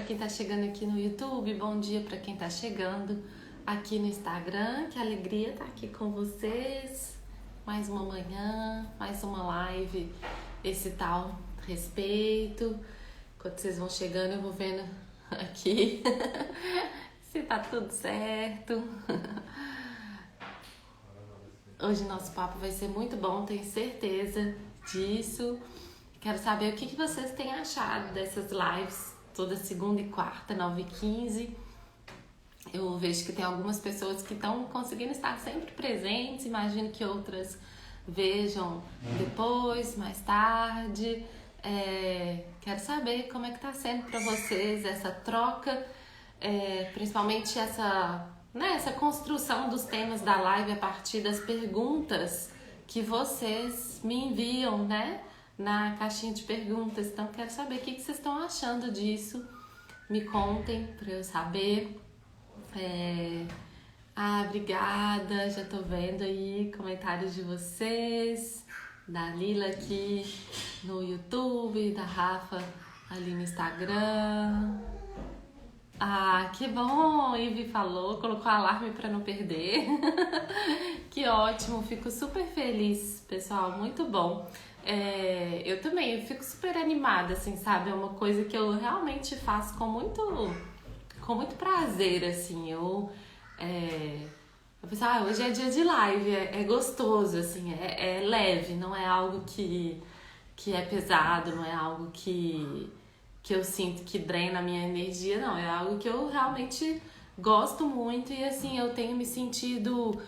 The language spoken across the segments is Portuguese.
quem tá chegando aqui no YouTube, bom dia para quem tá chegando aqui no Instagram. Que alegria estar aqui com vocês. Mais uma manhã, mais uma live, esse tal respeito. Quando vocês vão chegando, eu vou vendo aqui se tá tudo certo. Hoje nosso papo vai ser muito bom, tenho certeza disso. Quero saber o que vocês têm achado dessas lives, toda segunda e quarta, 9h15. Eu vejo que tem algumas pessoas que estão conseguindo estar sempre presentes, imagino que outras vejam depois, mais tarde. Quero saber como é que está sendo para vocês essa troca, principalmente essa construção dos temas da live a partir das perguntas que vocês me enviam, né? Na caixinha de perguntas. Então quero saber o que vocês estão achando disso. Me contem para eu saber. Obrigada, já tô vendo aí comentários de vocês, da Lila aqui no YouTube, da Rafa ali no Instagram. Que bom, Ivy falou, colocou alarme para não perder. Que ótimo, fico super feliz, pessoal, muito bom. Eu também, eu fico super animada, assim, sabe? É uma coisa que eu realmente faço com muito prazer, assim. Eu penso, hoje é dia de live, é gostoso, assim, é leve, não é algo que é pesado, não é algo que eu sinto que drena a minha energia, não, é algo que eu realmente gosto muito e, assim, eu tenho me sentido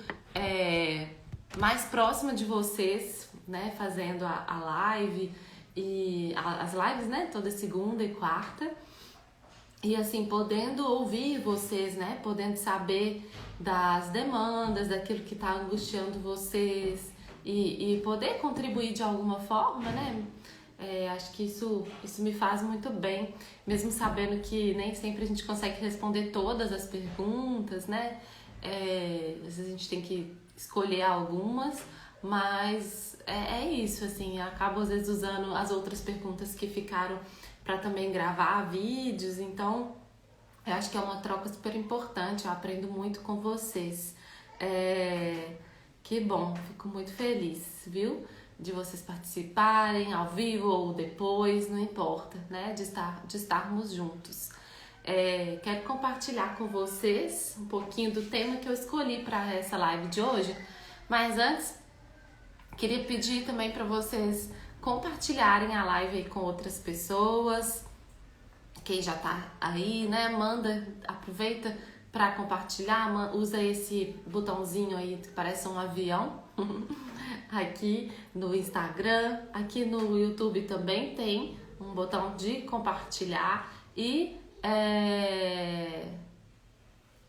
mais próxima de vocês, né, fazendo a live e as lives, né, toda segunda e quarta. E, assim, podendo ouvir vocês, né? Podendo saber das demandas, daquilo que tá angustiando vocês e poder contribuir de alguma forma, né? Acho que isso me faz muito bem, mesmo sabendo que nem sempre a gente consegue responder todas as perguntas, né? Às vezes a gente tem que escolher algumas, mas é isso, assim, eu acabo às vezes usando as outras perguntas que ficaram para também gravar vídeos, então eu acho que é uma troca super importante, eu aprendo muito com vocês. Que bom, fico muito feliz, viu? De vocês participarem ao vivo ou depois, não importa, né? De estarmos juntos. Quero compartilhar com vocês um pouquinho do tema que eu escolhi para essa live de hoje, mas antes queria pedir também para vocês compartilharem a live aí com outras pessoas. Quem já tá aí, né? Aproveita para compartilhar, usa esse botãozinho aí que parece um avião aqui no Instagram, aqui no YouTube também tem um botão de compartilhar e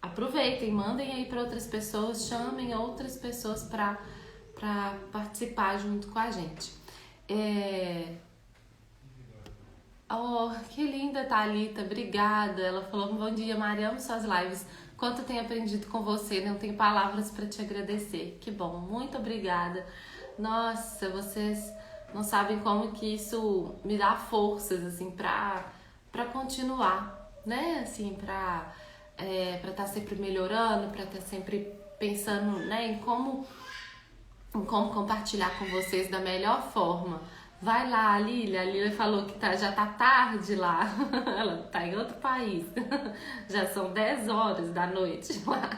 aproveitem, mandem aí para outras pessoas, chamem outras pessoas para participar junto com a gente. Que linda, Thalita, obrigada. Ela falou, bom dia, Maria, amo suas lives. Quanto eu tenho aprendido com você, não tenho palavras para te agradecer. Que bom, muito obrigada. Nossa, vocês não sabem como que isso me dá forças, assim, pra continuar, né? Assim, pra estar sempre melhorando, pra estar sempre pensando, né, em como compartilhar com vocês da melhor forma. Vai lá, a Lília falou que já tá tarde lá, ela tá em outro país, já são 10 horas da noite lá,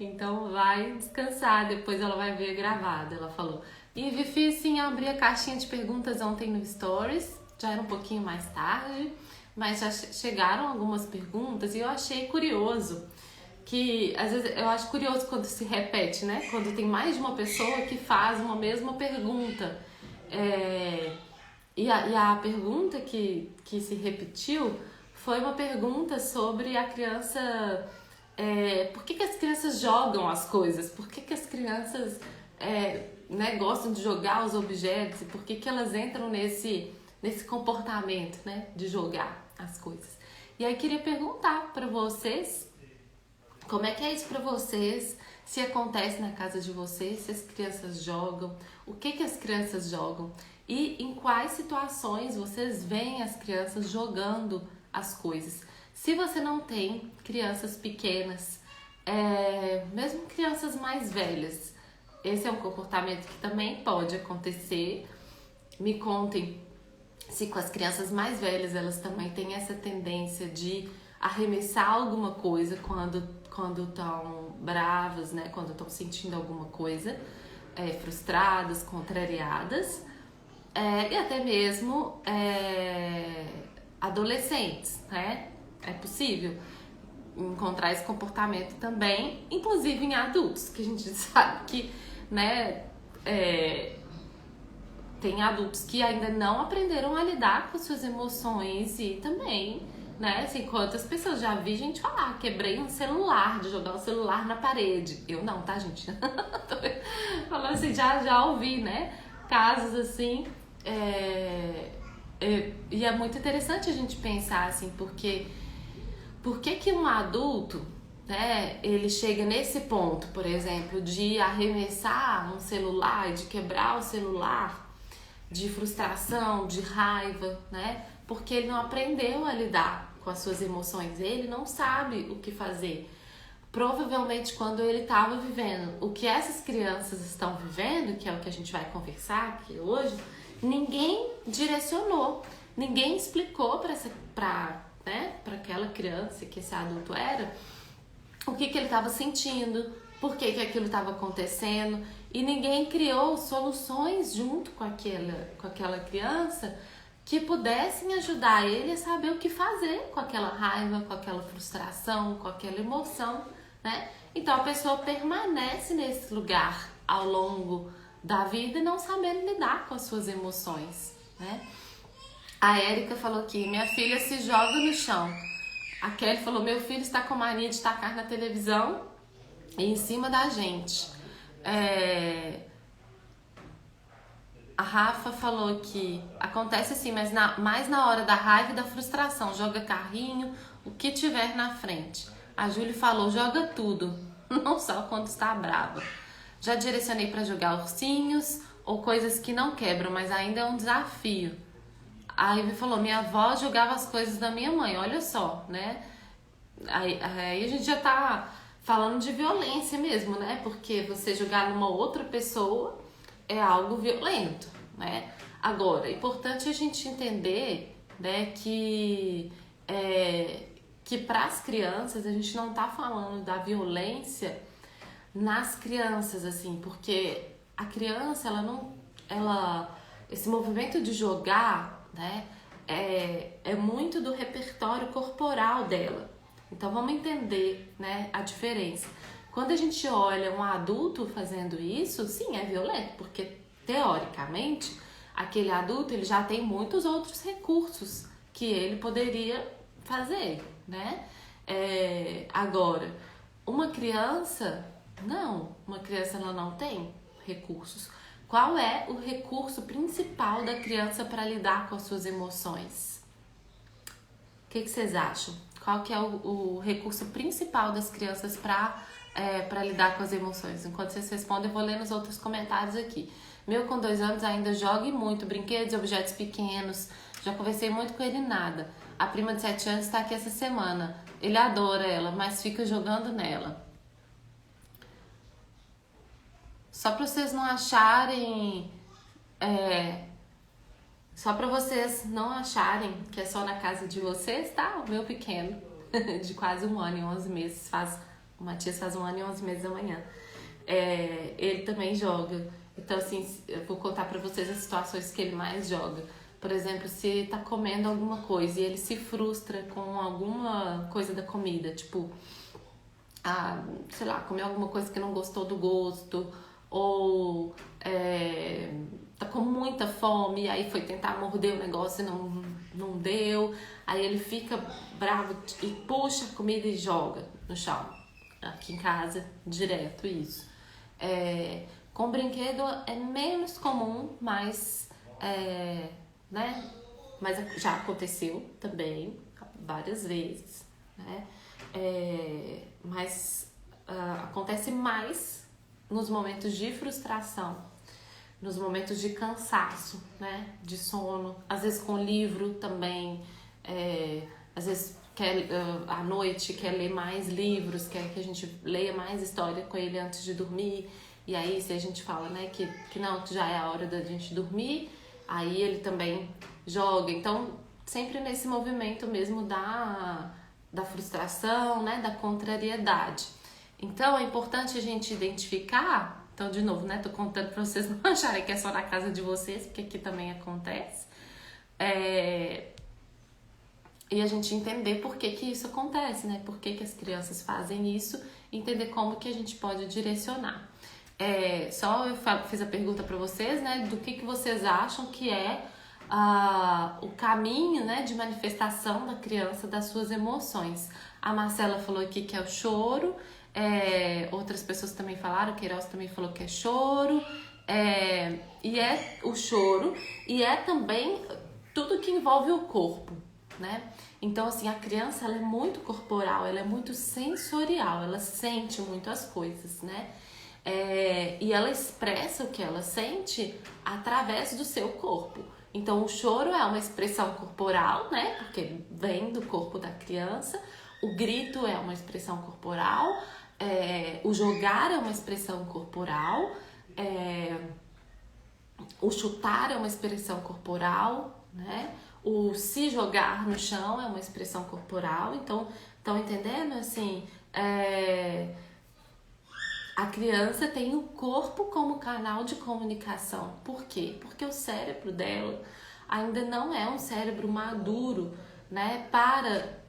então vai descansar, depois ela vai ver gravada, ela falou. E Vivi, sim, abri a caixinha de perguntas ontem no Stories, já era um pouquinho mais tarde, mas já chegaram algumas perguntas e eu achei curioso, que às vezes eu acho curioso quando se repete, né? Quando tem mais de uma pessoa que faz uma mesma pergunta. E a pergunta que se repetiu foi uma pergunta sobre a criança. Por que as crianças jogam as coisas? Por que as crianças gostam de jogar os objetos? E por que elas entram nesse comportamento, né, de jogar as coisas? E aí queria perguntar para vocês como é que é isso para vocês, se acontece na casa de vocês, se as crianças jogam, o que as crianças jogam e em quais situações vocês veem as crianças jogando as coisas. Se você não tem crianças pequenas, mesmo crianças mais velhas, esse é um comportamento que também pode acontecer. Me contem se com as crianças mais velhas elas também têm essa tendência de arremessar alguma coisa quando estão bravas, né? Quando estão sentindo alguma coisa, frustradas, contrariadas, e até mesmo adolescentes, né? É possível encontrar esse comportamento também, inclusive em adultos, que a gente sabe que, né, tem adultos que ainda não aprenderam a lidar com suas emoções e também, né, assim, quantas pessoas já vi gente falar, quebrei um celular, de jogar o celular na parede. Eu não, tá, gente? Falando assim, já ouvi, né, casos assim, e é muito interessante a gente pensar assim, porque por que um adulto, né, ele chega nesse ponto, por exemplo, de arremessar um celular, de quebrar o celular, de frustração, de raiva, né? Porque ele não aprendeu a lidar com as suas emoções, ele não sabe o que fazer. Provavelmente quando ele estava vivendo o que essas crianças estão vivendo, que é o que a gente vai conversar aqui hoje, ninguém direcionou, ninguém explicou para aquela criança que esse adulto era, o que ele estava sentindo, por que aquilo estava acontecendo, e ninguém criou soluções junto com aquela criança que pudessem ajudar ele a saber o que fazer com aquela raiva, com aquela frustração, com aquela emoção, né? Então a pessoa permanece nesse lugar ao longo da vida não sabendo lidar com as suas emoções, né? A Érica falou aqui, minha filha se joga no chão. A Kelly falou, meu filho está com mania de tacar na televisão e em cima da gente. A Rafa falou que acontece assim, mas mais na hora da raiva e da frustração. Joga carrinho, o que tiver na frente. A Júlia falou, joga tudo, não só quando está brava. Já direcionei para jogar ursinhos ou coisas que não quebram, mas ainda é um desafio. A Ivy falou, minha avó jogava as coisas da minha mãe, olha só, né? Aí a gente já tá falando de violência mesmo, né? Porque você jogar numa outra pessoa é algo violento, né? Agora, é importante a gente entender, né, que para as crianças a gente não tá falando da violência nas crianças, assim, porque a criança, esse movimento de jogar, né, é muito do repertório corporal dela. Então vamos entender, né, a diferença. Quando a gente olha um adulto fazendo isso, sim, é violento, porque teoricamente aquele adulto ele já tem muitos outros recursos que ele poderia fazer, né? Agora, uma criança ela não tem recursos. Qual é o recurso principal da criança para lidar com as suas emoções? O que vocês acham? Qual que é o recurso principal das crianças para lidar com as emoções? Enquanto vocês respondem, eu vou ler nos outros comentários aqui. Meu com 2 anos ainda joga muito, brinquedos e objetos pequenos. Já conversei muito com ele, nada. A prima de 7 anos está aqui essa semana. Ele adora ela, mas fica jogando nela. Só para vocês não acharem... Só para vocês não acharem que é só na casa de vocês, tá? O meu pequeno, de quase 1 ano e 11 meses, o Matias faz 1 ano e 11 meses amanhã. Ele também joga. Então, assim, eu vou contar para vocês as situações que ele mais joga. Por exemplo, se tá comendo alguma coisa e ele se frustra com alguma coisa da comida, tipo, sei lá, comeu alguma coisa que não gostou do gosto, ou tá com muita fome, e aí foi tentar morder o negócio e não deu, aí ele fica bravo e puxa a comida e joga no chão. Aqui em casa, direto isso. Com brinquedo é menos comum, mas né? Mas já aconteceu também várias vezes, né? Mas acontece mais nos momentos de frustração, nos momentos de cansaço, né? De sono, às vezes com livro também, às vezes quer à noite, quer ler mais livros, quer que a gente leia mais história com ele antes de dormir. E aí, se a gente fala, né, que não, que já é a hora da gente dormir, aí ele também joga. Então, sempre nesse movimento mesmo da frustração, né, da contrariedade. Então, é importante a gente identificar. Então, de novo, né, tô contando pra vocês não acharem que é só na casa de vocês, porque aqui também acontece. E a gente entender por que isso acontece, né? Por que as crianças fazem isso, entender como que a gente pode direcionar. Só eu fiz a pergunta para vocês, né? Do que vocês acham que é o caminho, né, de manifestação da criança das suas emoções. A Marcela falou aqui que é o choro, outras pessoas também falaram, o Queiroz também falou que é choro, e é o choro, e é também tudo que envolve o corpo, né? Então, assim, a criança, ela é muito corporal, ela é muito sensorial, ela sente muito as coisas, né? E ela expressa o que ela sente através do seu corpo. Então, o choro é uma expressão corporal, né? Porque vem do corpo da criança. O grito é uma expressão corporal. O jogar é uma expressão corporal. O chutar é uma expressão corporal, né? O se jogar no chão é uma expressão corporal. Então, estão entendendo? Assim, a criança tem o corpo como canal de comunicação. Por quê? Porque o cérebro dela ainda não é um cérebro maduro, né? Para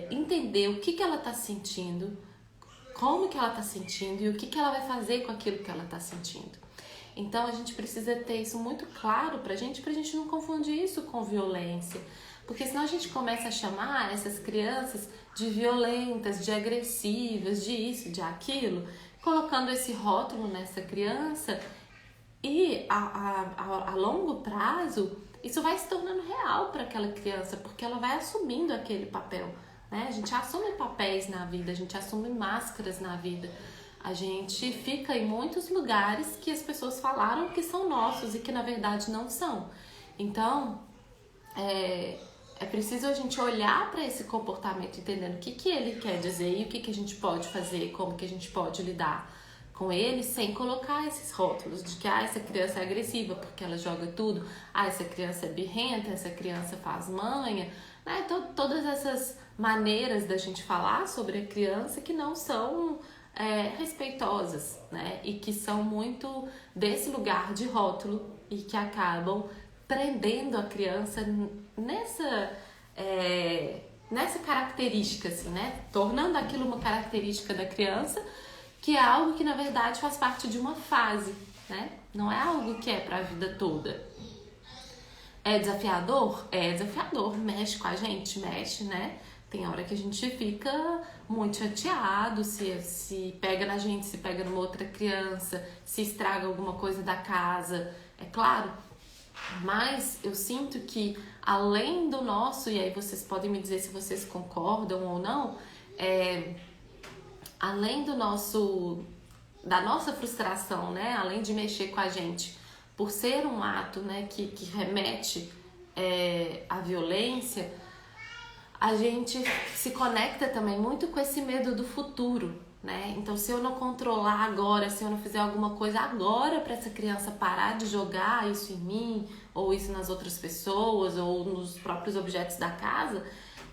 entender o que ela está sentindo, como que ela está sentindo e o que ela vai fazer com aquilo que ela está sentindo. Então, a gente precisa ter isso muito claro pra gente não confundir isso com violência. Porque senão a gente começa a chamar essas crianças de violentas, de agressivas, de isso, de aquilo, colocando esse rótulo nessa criança e a longo prazo isso vai se tornando real para aquela criança, porque ela vai assumindo aquele papel, né? A gente assume papéis na vida, a gente assume máscaras na vida. A gente fica em muitos lugares que as pessoas falaram que são nossos e que na verdade não são. Então, é preciso a gente olhar para esse comportamento entendendo o que ele quer dizer e o que a gente pode fazer, como que a gente pode lidar com ele sem colocar esses rótulos de que essa criança é agressiva porque ela joga tudo, essa criança é birrenta, essa criança faz manha, né? Então, todas essas maneiras da gente falar sobre a criança que não são respeitosas, né? E que são muito desse lugar de rótulo e que acabam prendendo a criança nessa característica, assim, né? Tornando aquilo uma característica da criança, que é algo que na verdade faz parte de uma fase, né? Não é algo que é para a vida toda. É desafiador? É desafiador, mexe com a gente, mexe, né? Tem hora que a gente fica muito chateado, se pega na gente, se pega numa outra criança, se estraga alguma coisa da casa, é claro. Mas eu sinto que além do nosso, e aí vocês podem me dizer se vocês concordam ou não, além da nossa frustração, né? Além de mexer com a gente, por ser um ato, né, que remete à violência, a gente se conecta também muito com esse medo do futuro, né? Então, se eu não controlar agora, se eu não fizer alguma coisa agora para essa criança parar de jogar isso em mim, ou isso nas outras pessoas, ou nos próprios objetos da casa,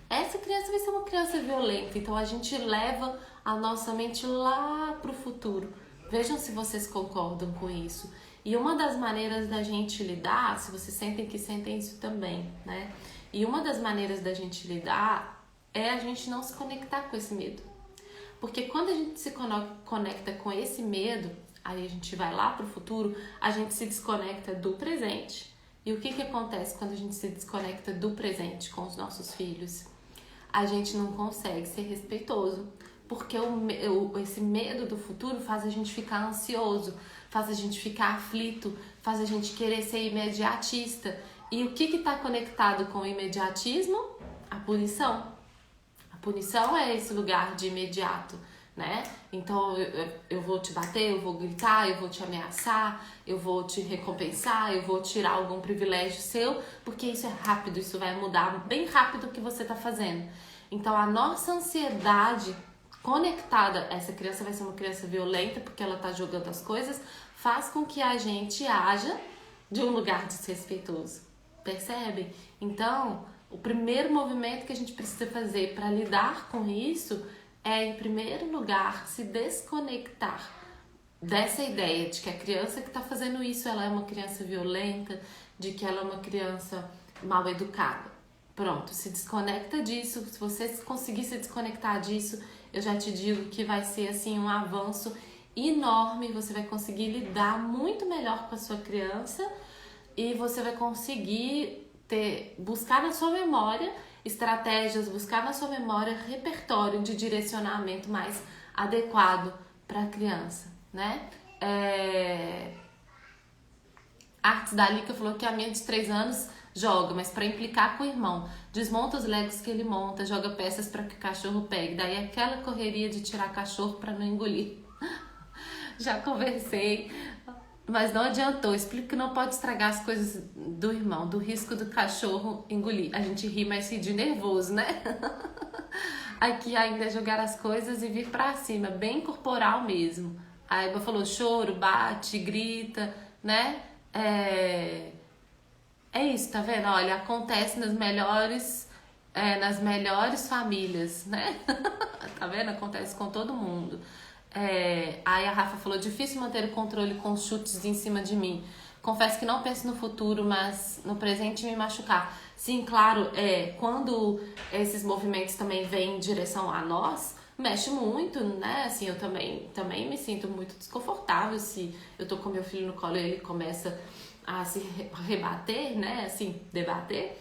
essa criança vai ser uma criança violenta. Então, a gente leva a nossa mente lá pro futuro. Vejam se vocês concordam com isso. E uma das maneiras da gente lidar, se vocês sentem isso também, né? E uma das maneiras da gente lidar é a gente não se conectar com esse medo. Porque quando a gente se conecta com esse medo, aí a gente vai lá pro futuro, a gente se desconecta do presente. E o que acontece quando a gente se desconecta do presente com os nossos filhos? A gente não consegue ser respeitoso. Porque esse medo do futuro faz a gente ficar ansioso, faz a gente ficar aflito, faz a gente querer ser imediatista. E o que está conectado com o imediatismo? A punição. A punição é esse lugar de imediato, né? Então eu vou te bater, eu vou gritar, eu vou te ameaçar, eu vou te recompensar, eu vou tirar algum privilégio seu, porque isso é rápido, isso vai mudar bem rápido o que você tá fazendo. Então a nossa ansiedade conectada, essa criança vai ser uma criança violenta porque ela tá jogando as coisas, faz com que a gente haja de um lugar desrespeitoso, percebe? Então, o primeiro movimento que a gente precisa fazer para lidar com isso é, em primeiro lugar, se desconectar dessa ideia de que a criança que está fazendo isso, ela é uma criança violenta, de que ela é uma criança mal educada. Pronto, se desconecta disso. Se você conseguir se desconectar disso, eu já te digo que vai ser assim um avanço enorme. Você vai conseguir lidar muito melhor com a sua criança e você vai conseguir buscar na sua memória estratégias, buscar na sua memória repertório de direcionamento mais adequado para a criança, né? Artes da Lica falou que a minha de 3 anos joga, mas para implicar com o irmão. Desmonta os legos que ele monta, joga peças para que o cachorro pegue. Daí aquela correria de tirar cachorro para não engolir. Já conversei, mas não adiantou. Explico que não pode estragar as coisas do irmão, do risco do cachorro engolir. A gente ri, mas ri de nervoso, né? Aqui ainda é jogar as coisas e vir pra cima, bem corporal mesmo. A Eba falou choro, bate, grita, né? É isso, tá vendo? Olha, acontece nas melhores famílias, né? Tá vendo? Acontece com todo mundo. Aí a Rafa falou, difícil manter o controle com os chutes em cima de mim. Confesso que não penso no futuro, mas no presente me machucar. Sim, claro, quando esses movimentos também vêm em direção a nós, mexe muito, né? Assim, eu também me sinto muito desconfortável se eu tô com meu filho no colo e ele começa a se rebater, né? Assim, debater.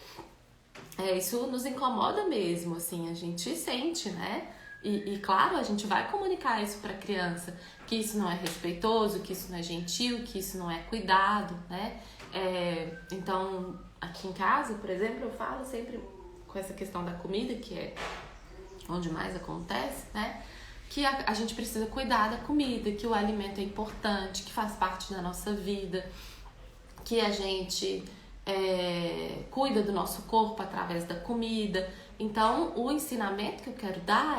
Isso nos incomoda mesmo, assim, a gente sente, né? E claro, a gente vai comunicar isso para a criança, que isso não é respeitoso, que isso não é gentil, que isso não é cuidado, né? Então, aqui em casa, por exemplo, eu falo sempre com essa questão da comida, que é onde mais acontece, né? Que a gente precisa cuidar da comida, que o alimento é importante, que faz parte da nossa vida, que a gente cuida do nosso corpo através da comida. Então, o ensinamento que eu quero dar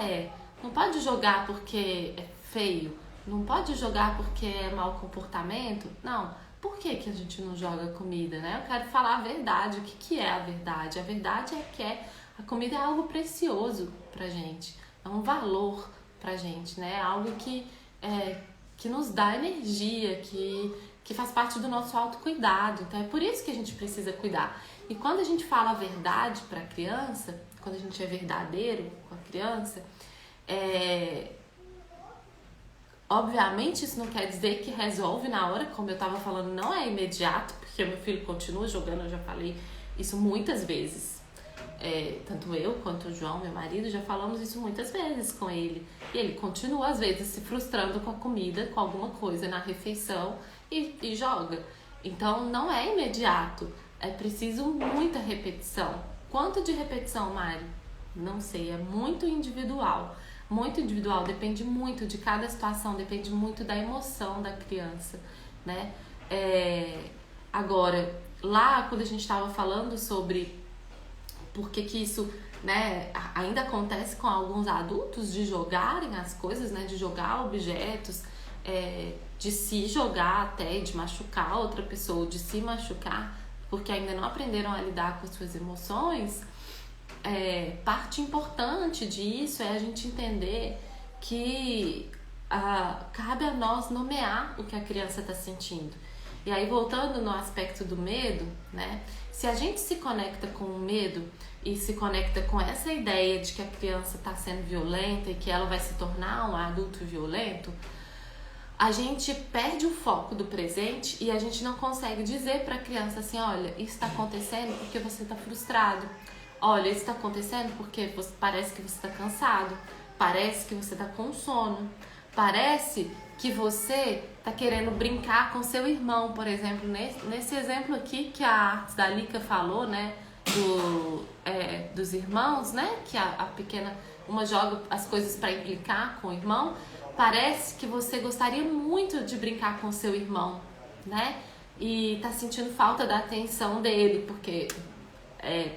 não pode jogar porque é feio, não pode jogar porque é mau comportamento. Não, por que a gente não joga comida, né? Eu quero falar a verdade, o que é a verdade? A verdade é que a comida é algo precioso pra gente, é um valor pra gente, né? É algo que nos dá energia, que faz parte do nosso autocuidado. Então é por isso que a gente precisa cuidar. E quando a gente fala a verdade para a criança, quando a gente é verdadeiro com a criança, obviamente isso não quer dizer que resolve na hora, como eu estava falando, não é imediato, porque meu filho continua jogando, eu já falei isso muitas vezes. Tanto eu quanto o João, meu marido, já falamos isso muitas vezes com ele. E ele continua, às vezes, se frustrando com a comida, com alguma coisa na refeição e joga. Então, não é imediato. É preciso muita repetição. Quanto de repetição, Mari? Não sei, é muito individual. Muito individual, depende muito de cada situação, depende muito da emoção da criança, né? Agora, lá quando a gente estava falando sobre por que isso, né, ainda acontece com alguns adultos de jogarem as coisas, né, de jogar objetos, de se jogar até, de machucar outra pessoa, de se machucar, porque ainda não aprenderam a lidar com as suas emoções. Parte importante disso é a gente entender que cabe a nós nomear o que a criança está sentindo. E aí, voltando no aspecto do medo, né? Se a gente se conecta com o medo e se conecta com essa ideia de que a criança está sendo violenta e que ela vai se tornar um adulto violento, a gente perde o foco do presente e a gente não consegue dizer para a criança assim, olha, isso está acontecendo porque você está frustrado. Olha, isso está acontecendo porque parece que você está cansado, parece que você está com sono, parece que você tá querendo brincar com seu irmão, por exemplo, nesse exemplo aqui que a Artes da Lica falou, né? dos irmãos, né? Que a pequena, uma joga as coisas para implicar com o irmão. Parece que você gostaria muito de brincar com o seu irmão, né? E tá sentindo falta da atenção dele, porque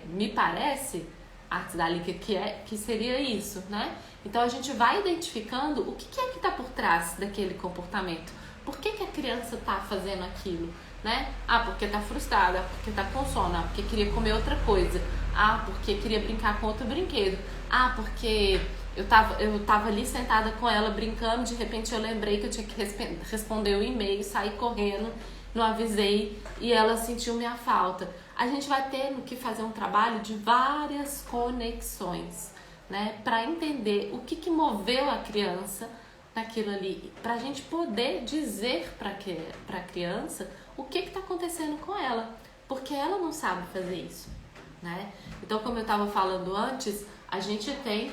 me parece, Arte da Lika, que seria isso, né? Então a gente vai identificando o que é que tá por trás daquele comportamento. Por que a criança tá fazendo aquilo, né? Ah, porque tá frustrada, porque tá com sono, porque queria comer outra coisa. Ah, porque queria brincar com outro brinquedo. Ah, porque eu tava ali sentada com ela brincando, de repente eu lembrei que eu tinha que responder o e-mail, saí correndo, não avisei e ela sentiu minha falta. A gente vai ter que fazer um trabalho de várias conexões, né? Para entender o que moveu a criança naquilo ali, para a gente poder dizer para a criança o que está acontecendo com ela, porque ela não sabe fazer isso, né? Então, como eu estava falando antes, a gente tem,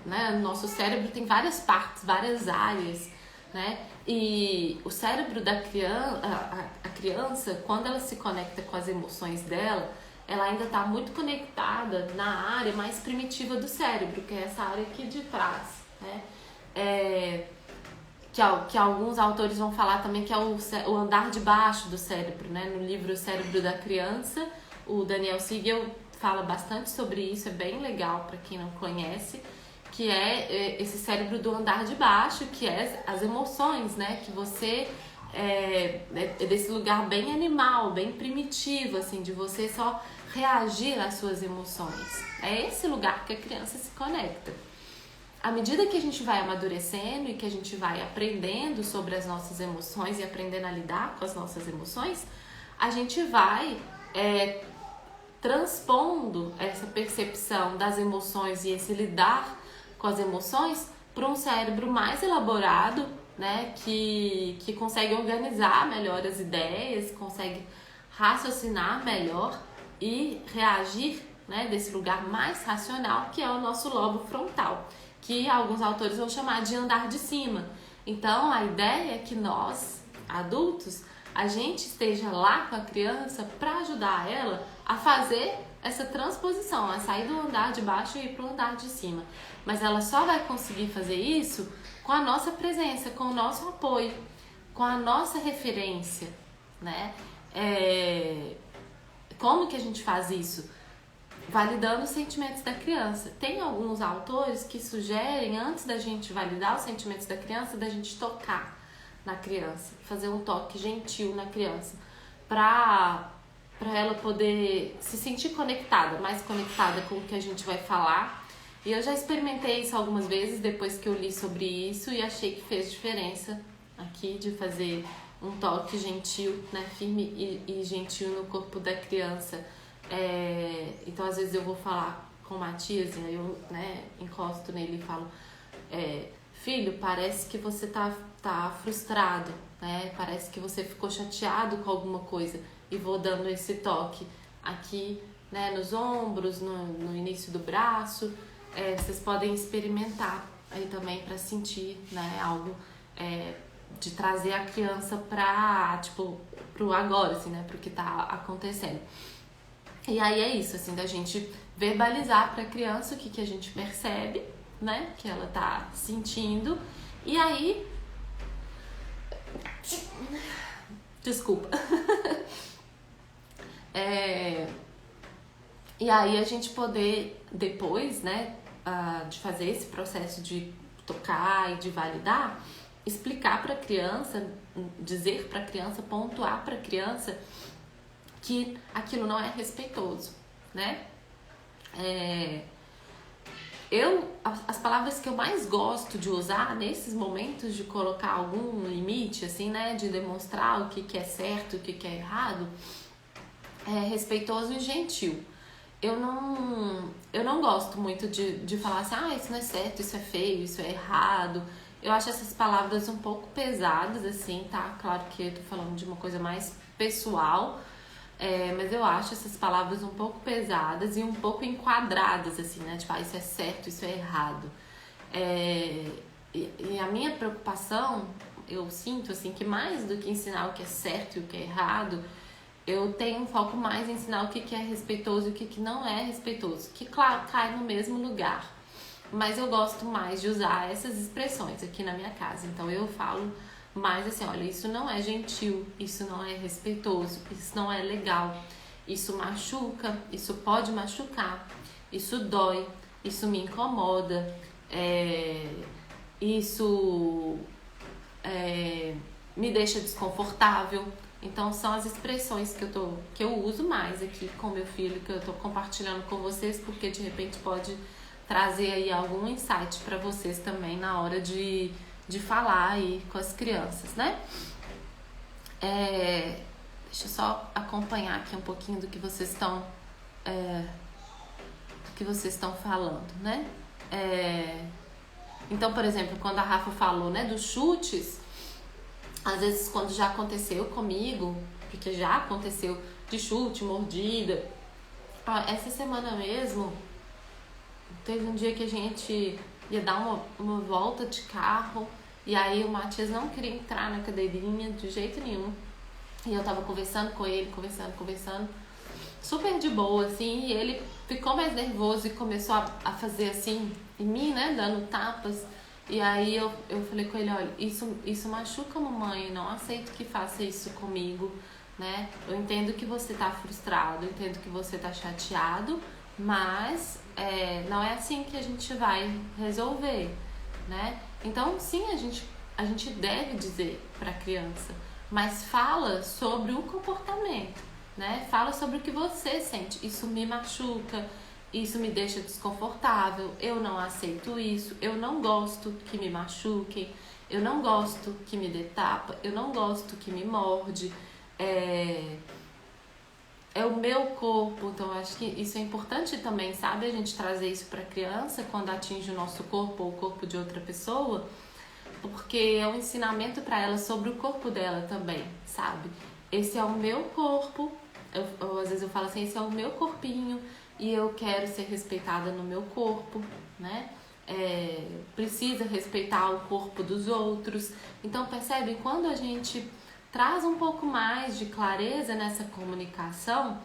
né, nosso cérebro tem várias partes, várias áreas, né? E o cérebro da criança, a criança, quando ela se conecta com as emoções dela, ela ainda está muito conectada na área mais primitiva do cérebro, que é essa área aqui de trás, né? Que alguns autores vão falar também que é o andar de baixo do cérebro, né? No livro O Cérebro da Criança, o Daniel Siegel fala bastante sobre isso, é bem legal para quem não conhece, que é esse cérebro do andar de baixo, que é as emoções, né? Que você é desse lugar bem animal, bem primitivo, assim, de você só reagir às suas emoções. É esse lugar que a criança se conecta. À medida que a gente vai amadurecendo e que a gente vai aprendendo sobre as nossas emoções e aprendendo a lidar com as nossas emoções, a gente vai transpondo essa percepção das emoções e esse lidar com as emoções para um cérebro mais elaborado, né, que consegue organizar melhor as ideias, consegue raciocinar melhor e reagir, né, desse lugar mais racional, que é o nosso lobo frontal, que alguns autores vão chamar de andar de cima. Então, a ideia é que nós, adultos, a gente esteja lá com a criança para ajudar ela a fazer essa transposição, a sair do andar de baixo e ir para o andar de cima. Mas ela só vai conseguir fazer isso com a nossa presença, com o nosso apoio, com a nossa referência, né? Como que a gente faz isso? Validando os sentimentos da criança. Tem alguns autores que sugerem, antes da gente validar os sentimentos da criança, da gente tocar na criança, fazer um toque gentil na criança, para ela poder se sentir conectada, mais conectada com o que a gente vai falar. E eu já experimentei isso algumas vezes depois que eu li sobre isso e achei que fez diferença aqui de fazer um toque gentil, né, firme e gentil no corpo da criança. Então às vezes eu vou falar com o Matias e aí eu, né, encosto nele e falo: filho, parece que você tá frustrado, né? Parece que você ficou chateado com alguma coisa, e vou dando esse toque aqui, né, nos ombros, no início do braço. Vocês podem experimentar aí também para sentir, né, algo de trazer a criança pro agora, assim, né, pro que tá acontecendo. E aí é isso, assim, da gente verbalizar para a criança o que a gente percebe, né, que ela tá sentindo. E aí, desculpa. E aí a gente poder depois, né, de fazer esse processo de tocar e de validar, explicar para a criança, dizer para a criança, pontuar para a criança que aquilo não é respeitoso, né? As palavras que eu mais gosto de usar nesses momentos de colocar algum limite, assim, né, de demonstrar o que é certo, o que é errado, é respeitoso e gentil. Eu não gosto muito de falar assim, isso não é certo, isso é feio, isso é errado. Eu acho essas palavras um pouco pesadas, assim, tá? Claro que eu tô falando de uma coisa mais pessoal, mas eu acho essas palavras um pouco pesadas e um pouco enquadradas, assim, né? Tipo, isso é certo, isso é errado. E a minha preocupação, eu sinto, assim, que mais do que ensinar o que é certo e o que é errado, eu tenho um foco mais em ensinar o que é respeitoso e o que não é respeitoso, que claro, cai no mesmo lugar, mas eu gosto mais de usar essas expressões aqui na minha casa. Então eu falo mais assim, olha, isso não é gentil, isso não é respeitoso, isso não é legal, isso machuca, isso pode machucar, isso dói, isso me incomoda, isso me deixa desconfortável. Então são as expressões que eu uso mais aqui com meu filho, que eu tô compartilhando com vocês, porque de repente pode trazer aí algum insight para vocês também na hora de falar aí com as crianças, né? Deixa eu só acompanhar aqui um pouquinho do que vocês estão falando, né? Então, por exemplo, quando a Rafa falou, né, dos chutes, às vezes quando já aconteceu comigo, porque já aconteceu de chute, mordida. Essa semana mesmo, teve um dia que a gente ia dar uma volta de carro e aí o Matias não queria entrar na cadeirinha de jeito nenhum. E eu tava conversando com ele, conversando, super de boa, assim, e ele ficou mais nervoso e começou a fazer assim em mim, né, dando tapas. E aí eu falei com ele, olha, isso machuca a mamãe, não aceito que faça isso comigo, né? Eu entendo que você tá frustrado, eu entendo que você tá chateado, mas não é assim que a gente vai resolver, né? Então, sim, a gente deve dizer para a criança, mas fala sobre o comportamento, né? Fala sobre o que você sente. Isso me machuca, isso me deixa desconfortável, eu não aceito isso, eu não gosto que me machuquem, eu não gosto que me dê tapa, eu não gosto que me morde. É o meu corpo, então eu acho que isso é importante também, sabe? A gente trazer isso para a criança quando atinge o nosso corpo ou o corpo de outra pessoa, porque é um ensinamento para ela sobre o corpo dela também, sabe? Esse é o meu corpo, às vezes eu falo assim, esse é o meu corpinho e eu quero ser respeitada no meu corpo, né? Precisa respeitar o corpo dos outros. Então percebe, quando a gente traz um pouco mais de clareza nessa comunicação,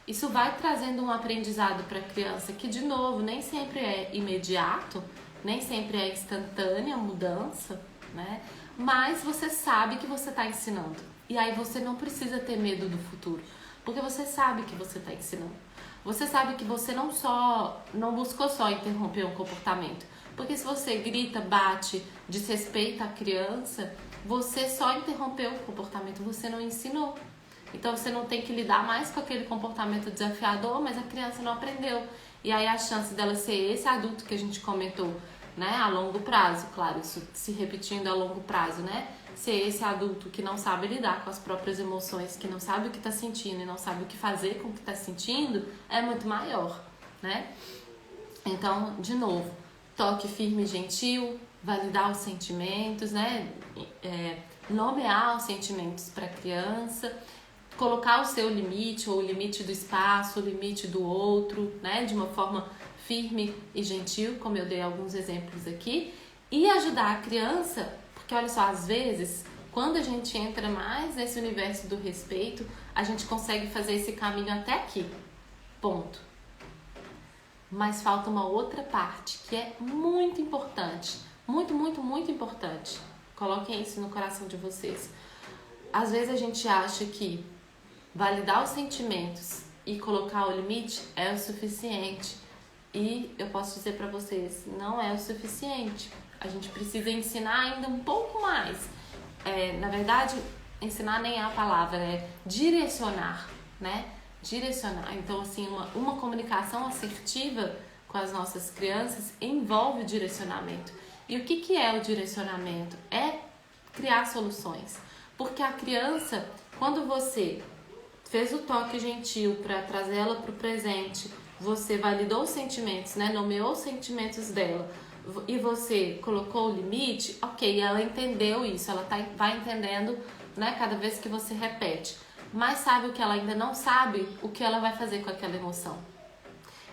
isso vai trazendo um aprendizado para a criança que, de novo, nem sempre é imediato, nem sempre é instantânea a mudança, né? Mas você sabe que você está ensinando. E aí você não precisa ter medo do futuro, porque você sabe que você está ensinando. Você sabe que você não buscou só interromper um comportamento. Porque se você grita, bate, desrespeita a criança, você só interrompeu o comportamento, você não ensinou. Então você não tem que lidar mais com aquele comportamento desafiador, mas a criança não aprendeu. E aí a chance dela ser esse adulto que a gente comentou, né, a longo prazo, claro, isso se repetindo a longo prazo, né? Ser esse adulto que não sabe lidar com as próprias emoções, que não sabe o que está sentindo e não sabe o que fazer com o que está sentindo, é muito maior, né? Então, de novo, toque firme e gentil, validar os sentimentos, né? Nomear os sentimentos para a criança, colocar o seu limite, ou o limite do espaço, o limite do outro, né? De uma forma firme e gentil, como eu dei alguns exemplos aqui, e ajudar a criança, porque olha só, às vezes, quando a gente entra mais nesse universo do respeito, a gente consegue fazer esse caminho até aqui, ponto. Mas falta uma outra parte que é muito importante, muito, muito, muito importante. Coloquem isso no coração de vocês. Às vezes a gente acha que validar os sentimentos e colocar o limite é o suficiente. E eu posso dizer para vocês, não é o suficiente. A gente precisa ensinar ainda um pouco mais. Na verdade, ensinar nem é a palavra, é direcionar, né? Direcionar. Então, assim, uma comunicação assertiva com as nossas crianças envolve o direcionamento. E o que é o direcionamento? É criar soluções. Porque a criança, quando você fez o toque gentil para trazer ela para o presente, você validou os sentimentos, né? Nomeou os sentimentos dela e você colocou o limite, ok, ela entendeu isso, ela vai entendendo, né? Cada vez que você repete. Mas sabe o que ela ainda não sabe? O que ela vai fazer com aquela emoção.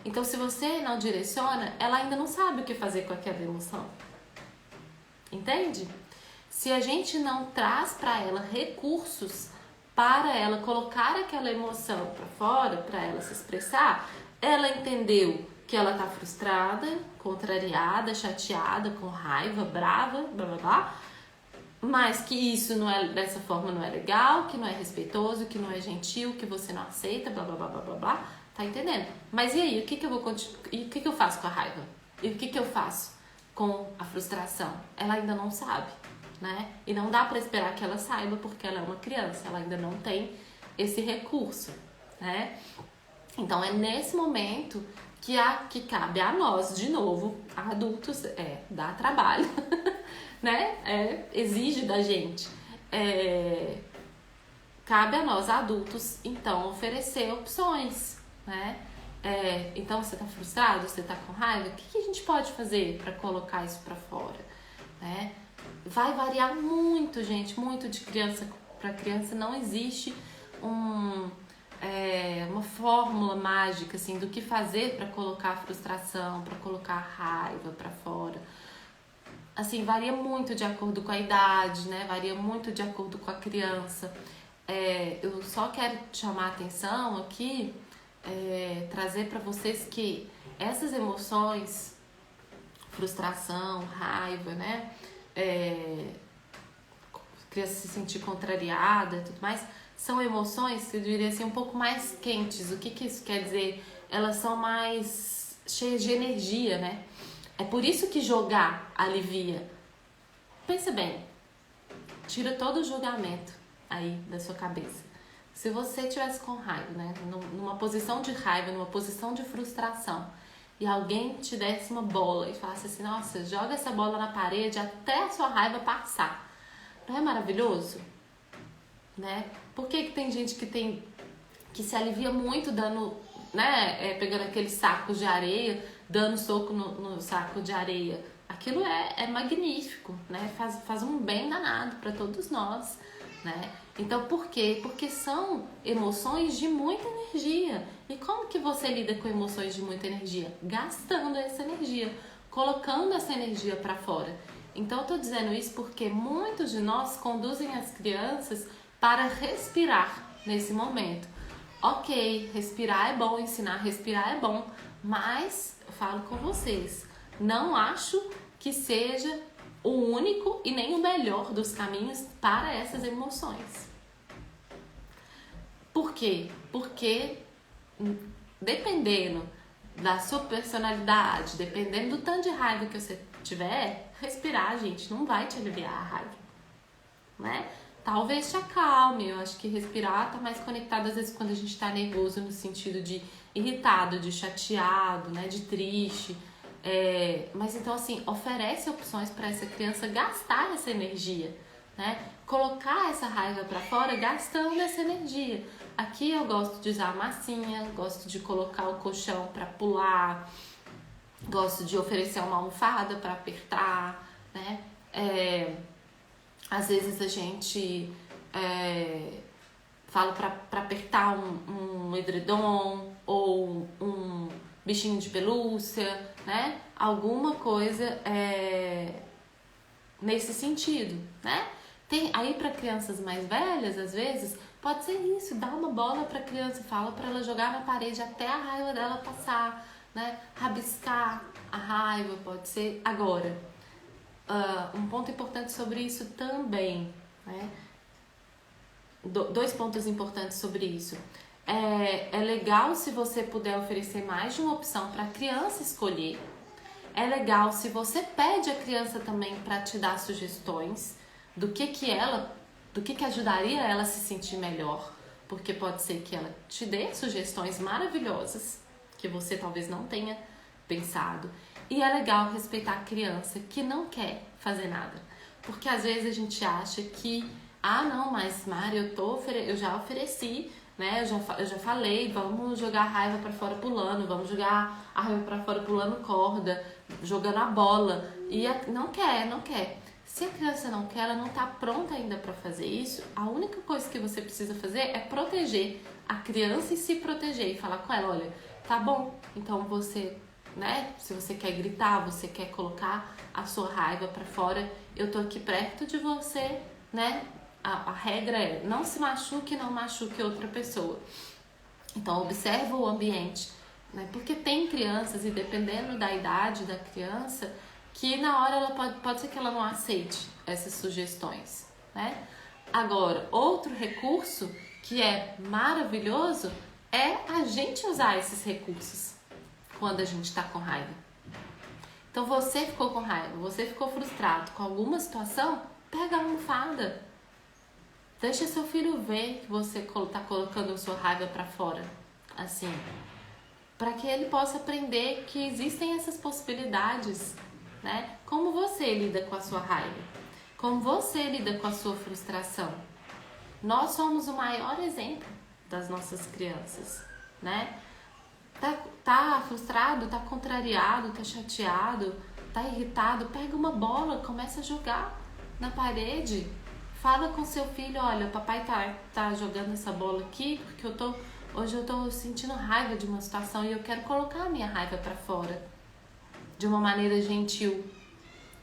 Então, se você não direciona, ela ainda não sabe o que fazer com aquela emoção. Entende? Se a gente não traz para ela recursos para ela colocar aquela emoção para fora, para ela se expressar, ela entendeu que ela tá frustrada, contrariada, chateada, com raiva, brava, blá blá blá, mas que isso não é, dessa forma não é legal, que não é respeitoso, que não é gentil, que você não aceita, blá blá blá blá blá blá, tá entendendo? Mas e aí, o que que eu vou e o que que eu faço com a raiva? E o que que eu faço com a frustração? Ela ainda não sabe, né? E não dá para esperar que ela saiba porque ela é uma criança, ela ainda não tem esse recurso, né? Então é nesse momento que cabe a nós, de novo, adultos, dá trabalho, né? Exige da gente. Cabe a nós, adultos, então, oferecer opções, né? Então, você tá frustrado, você tá com raiva, o que a gente pode fazer para colocar isso para fora, né? Vai variar muito, gente, muito de criança para criança. Não existe uma fórmula mágica, assim, do que fazer para colocar a frustração, para colocar a raiva para fora. Assim, varia muito de acordo com a idade, né? Varia muito de acordo com a criança. Eu só quero chamar a atenção aqui, trazer para vocês que essas emoções, frustração, raiva, né? Criança se sentir contrariada e tudo mais, são emoções que eu diria assim um pouco mais quentes. O que isso quer dizer? Elas são mais cheias de energia, né? É por isso que jogar alivia. Pensa bem, tira todo o julgamento aí da sua cabeça. Se você estivesse com raiva, né? Numa posição de raiva, numa posição de frustração, e alguém te desse uma bola e falasse assim, nossa, joga essa bola na parede até a sua raiva passar. Não é maravilhoso? Né? Por que tem gente que se alivia muito dando, né? Pegando aquele saco de areia, dando soco no saco de areia? Aquilo é magnífico, né? Faz um bem danado para todos nós, né? Então, por quê? Porque são emoções de muita energia. E como que você lida com emoções de muita energia? Gastando essa energia, colocando essa energia para fora. Então, eu tô dizendo isso porque muitos de nós conduzem as crianças para respirar nesse momento. Ok, respirar é bom, ensinar a respirar é bom, mas eu falo com vocês, não acho que seja o único e nem o melhor dos caminhos para essas emoções. Por quê? Porque dependendo da sua personalidade, dependendo do tanto de raiva que você tiver, respirar, gente, não vai te aliviar a raiva, né? Talvez te acalme. Eu acho que respirar tá mais conectado às vezes quando a gente tá nervoso, no sentido de irritado, de chateado, né, de triste. Mas então, assim, oferece opções para essa criança gastar essa energia, né? Colocar essa raiva para fora gastando essa energia. Aqui eu gosto de usar a massinha, gosto de colocar o colchão para pular, gosto de oferecer uma almofada para apertar, né? Às vezes a gente fala para apertar um edredom ou um bichinho de pelúcia, né? Alguma coisa nesse sentido, né? Aí para crianças mais velhas, às vezes, pode ser isso, dá uma bola para a criança, fala para ela jogar na parede até a raiva dela passar, né? Rabiscar a raiva, pode ser agora. Um ponto importante sobre isso também, né? Dois pontos importantes sobre isso. É legal se você puder oferecer mais de uma opção para a criança escolher. É legal se você pede a criança também para te dar sugestões do que ajudaria ela a se sentir melhor, porque pode ser que ela te dê sugestões maravilhosas que você talvez não tenha pensado. E é legal respeitar a criança que não quer fazer nada, porque às vezes a gente acha que não, mas Mari, eu já ofereci, né? Eu já falei, vamos jogar a raiva para fora pulando, vamos jogar a raiva para fora pulando corda, jogando a bola, e não quer. Se a criança não quer, ela não está pronta ainda para fazer isso, a única coisa que você precisa fazer é proteger a criança e se proteger e falar com ela, olha, tá bom, então você, né, se você quer gritar, você quer colocar a sua raiva para fora, eu tô aqui perto de você, né, a regra é não se machuque, não machuque outra pessoa. Então, observa o ambiente, né? Porque tem crianças, e dependendo da idade da criança, que na hora ela pode ser que ela não aceite essas sugestões, né? Agora, outro recurso que é maravilhoso é a gente usar esses recursos quando a gente está com raiva. Então, você ficou com raiva, você ficou frustrado com alguma situação, pega a almofada. Deixa seu filho ver que você está colocando a sua raiva para fora, assim, para que ele possa aprender que existem essas possibilidades, né? Como você lida com a sua raiva, como você lida com a sua frustração. Nós somos o maior exemplo das nossas crianças, né? Tá frustrado, tá contrariado, tá chateado, tá irritado, pega uma bola, começa a jogar na parede. Fala com seu filho, olha, papai tá jogando essa bola aqui porque hoje eu tô sentindo raiva de uma situação e eu quero colocar a minha raiva para fora de uma maneira gentil.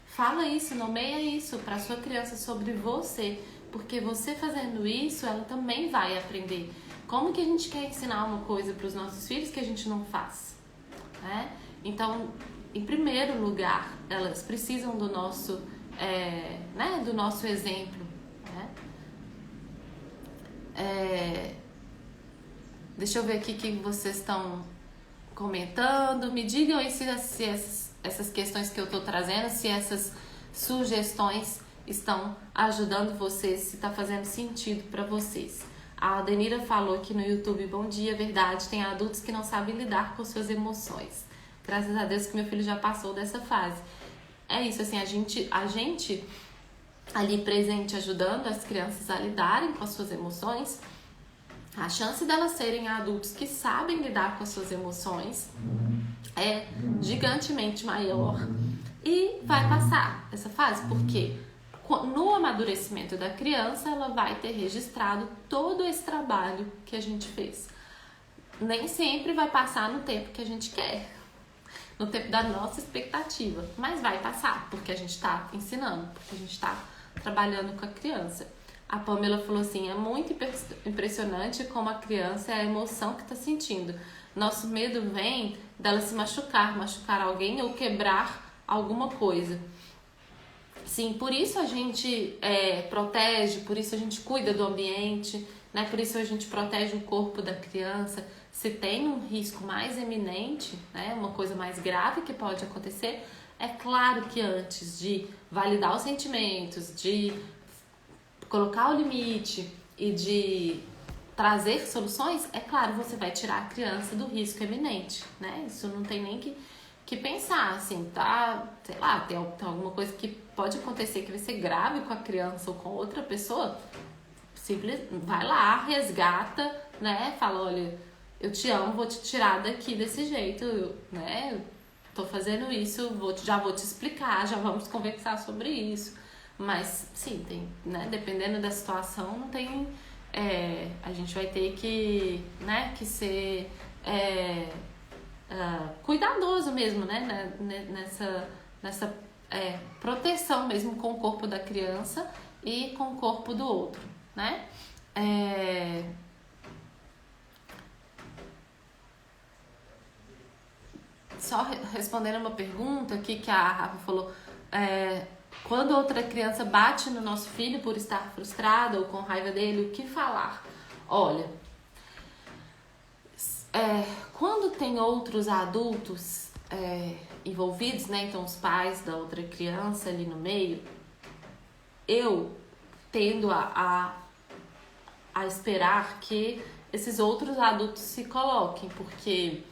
Fala isso, nomeia isso para sua criança sobre você, porque você fazendo isso, ela também vai aprender. Como que a gente quer ensinar uma coisa para os nossos filhos que a gente não faz, né? Então, em primeiro lugar, elas precisam do nosso, né, do nosso exemplo. Deixa eu ver aqui o que vocês estão comentando. Me digam aí se essas questões que eu estou trazendo, se essas sugestões estão ajudando vocês, se está fazendo sentido para vocês. A Adenira falou aqui no YouTube, bom dia, verdade, tem adultos que não sabem lidar com suas emoções. Graças a Deus que meu filho já passou dessa fase. É isso, assim, a gente ali presente ajudando as crianças a lidarem com as suas emoções, a chance delas serem adultos que sabem lidar com as suas emoções é gigantemente maior. E vai passar essa fase, porque no amadurecimento da criança ela vai ter registrado todo esse trabalho que a gente fez. Nem sempre vai passar no tempo que a gente quer, no tempo da nossa expectativa, mas vai passar, porque a gente está ensinando, porque a gente está trabalhando com a criança. A Pamela falou assim, é muito impressionante como a criança é a emoção que está sentindo. Nosso medo vem dela se machucar alguém ou quebrar alguma coisa. Sim, por isso a gente protege, por isso a gente cuida do ambiente, né? Por isso a gente protege o corpo da criança. Se tem um risco mais eminente, né? Uma coisa mais grave que pode acontecer, é claro que antes de validar os sentimentos, de colocar o limite e de trazer soluções, é claro, você vai tirar a criança do risco eminente, né? Isso não tem nem que pensar, assim, tá, sei lá, tem alguma coisa que pode acontecer que vai ser grave com a criança ou com outra pessoa, simples, vai lá, resgata, né? Fala, olha, eu te amo, vou te tirar daqui desse jeito, né? Tô fazendo isso, já vou te explicar, já vamos conversar sobre isso. Mas, sim, tem, né? Dependendo da situação, não tem... a gente vai ter que, né? Que ser cuidadoso mesmo, né? Nessa proteção mesmo com o corpo da criança e com o corpo do outro, né? Só respondendo uma pergunta aqui que a Rafa falou, quando outra criança bate no nosso filho por estar frustrada ou com raiva dele, o que falar? Olha, quando tem outros adultos envolvidos, né, então os pais da outra criança ali no meio, eu tendo a esperar que esses outros adultos se coloquem, porque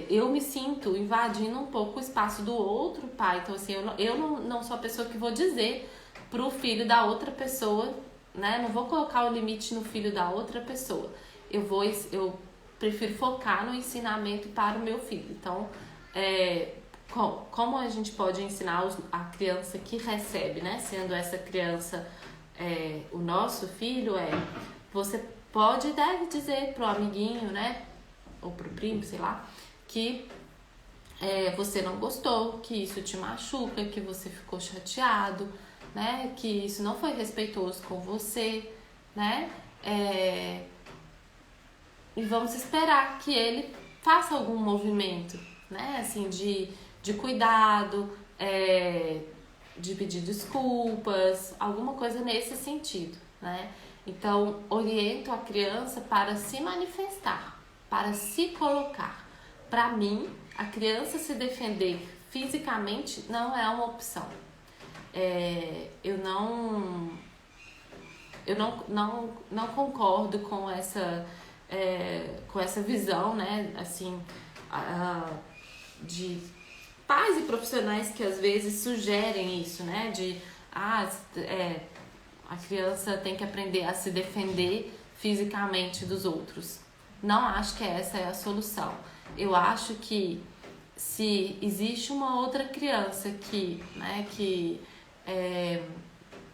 eu me sinto invadindo um pouco o espaço do outro pai. Então, assim, eu não sou a pessoa que vou dizer pro filho da outra pessoa, né? Não vou colocar o limite no filho da outra pessoa. Eu prefiro focar no ensinamento para o meu filho. Então, como a gente pode ensinar a criança que recebe, né? Sendo essa criança o nosso filho, você pode e deve dizer pro amiguinho, né? Ou pro primo, sei lá, que você não gostou, que isso te machuca, que você ficou chateado, né? Que isso não foi respeitoso com você, né? E vamos esperar que ele faça algum movimento, né? Assim, de cuidado, de pedir desculpas, alguma coisa nesse sentido, né? Então, oriento a criança para se manifestar, para se colocar. Para mim, a criança se defender fisicamente não é uma opção. Eu não concordo com essa visão, né, assim, de pais e profissionais que às vezes sugerem isso, né, a criança tem que aprender a se defender fisicamente dos outros. Não acho que essa é a solução. Eu acho que se existe uma outra criança que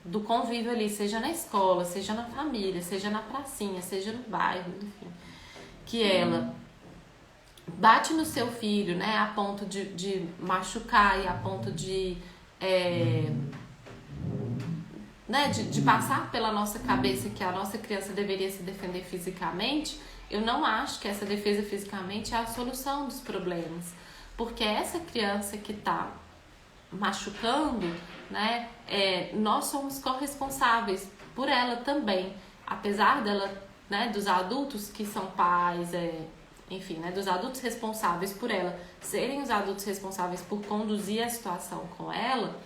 do convívio ali, seja na escola, seja na família, seja na pracinha, seja no bairro, enfim, que ela bate no seu filho, né, a ponto de machucar e a ponto de passar pela nossa cabeça que a nossa criança deveria se defender fisicamente, eu não acho que essa defesa fisicamente é a solução dos problemas. Porque essa criança que está machucando, né, nós somos corresponsáveis por ela também. Apesar dela, né, dos adultos que são pais, enfim, né, dos adultos responsáveis por ela serem os adultos responsáveis por conduzir a situação com ela,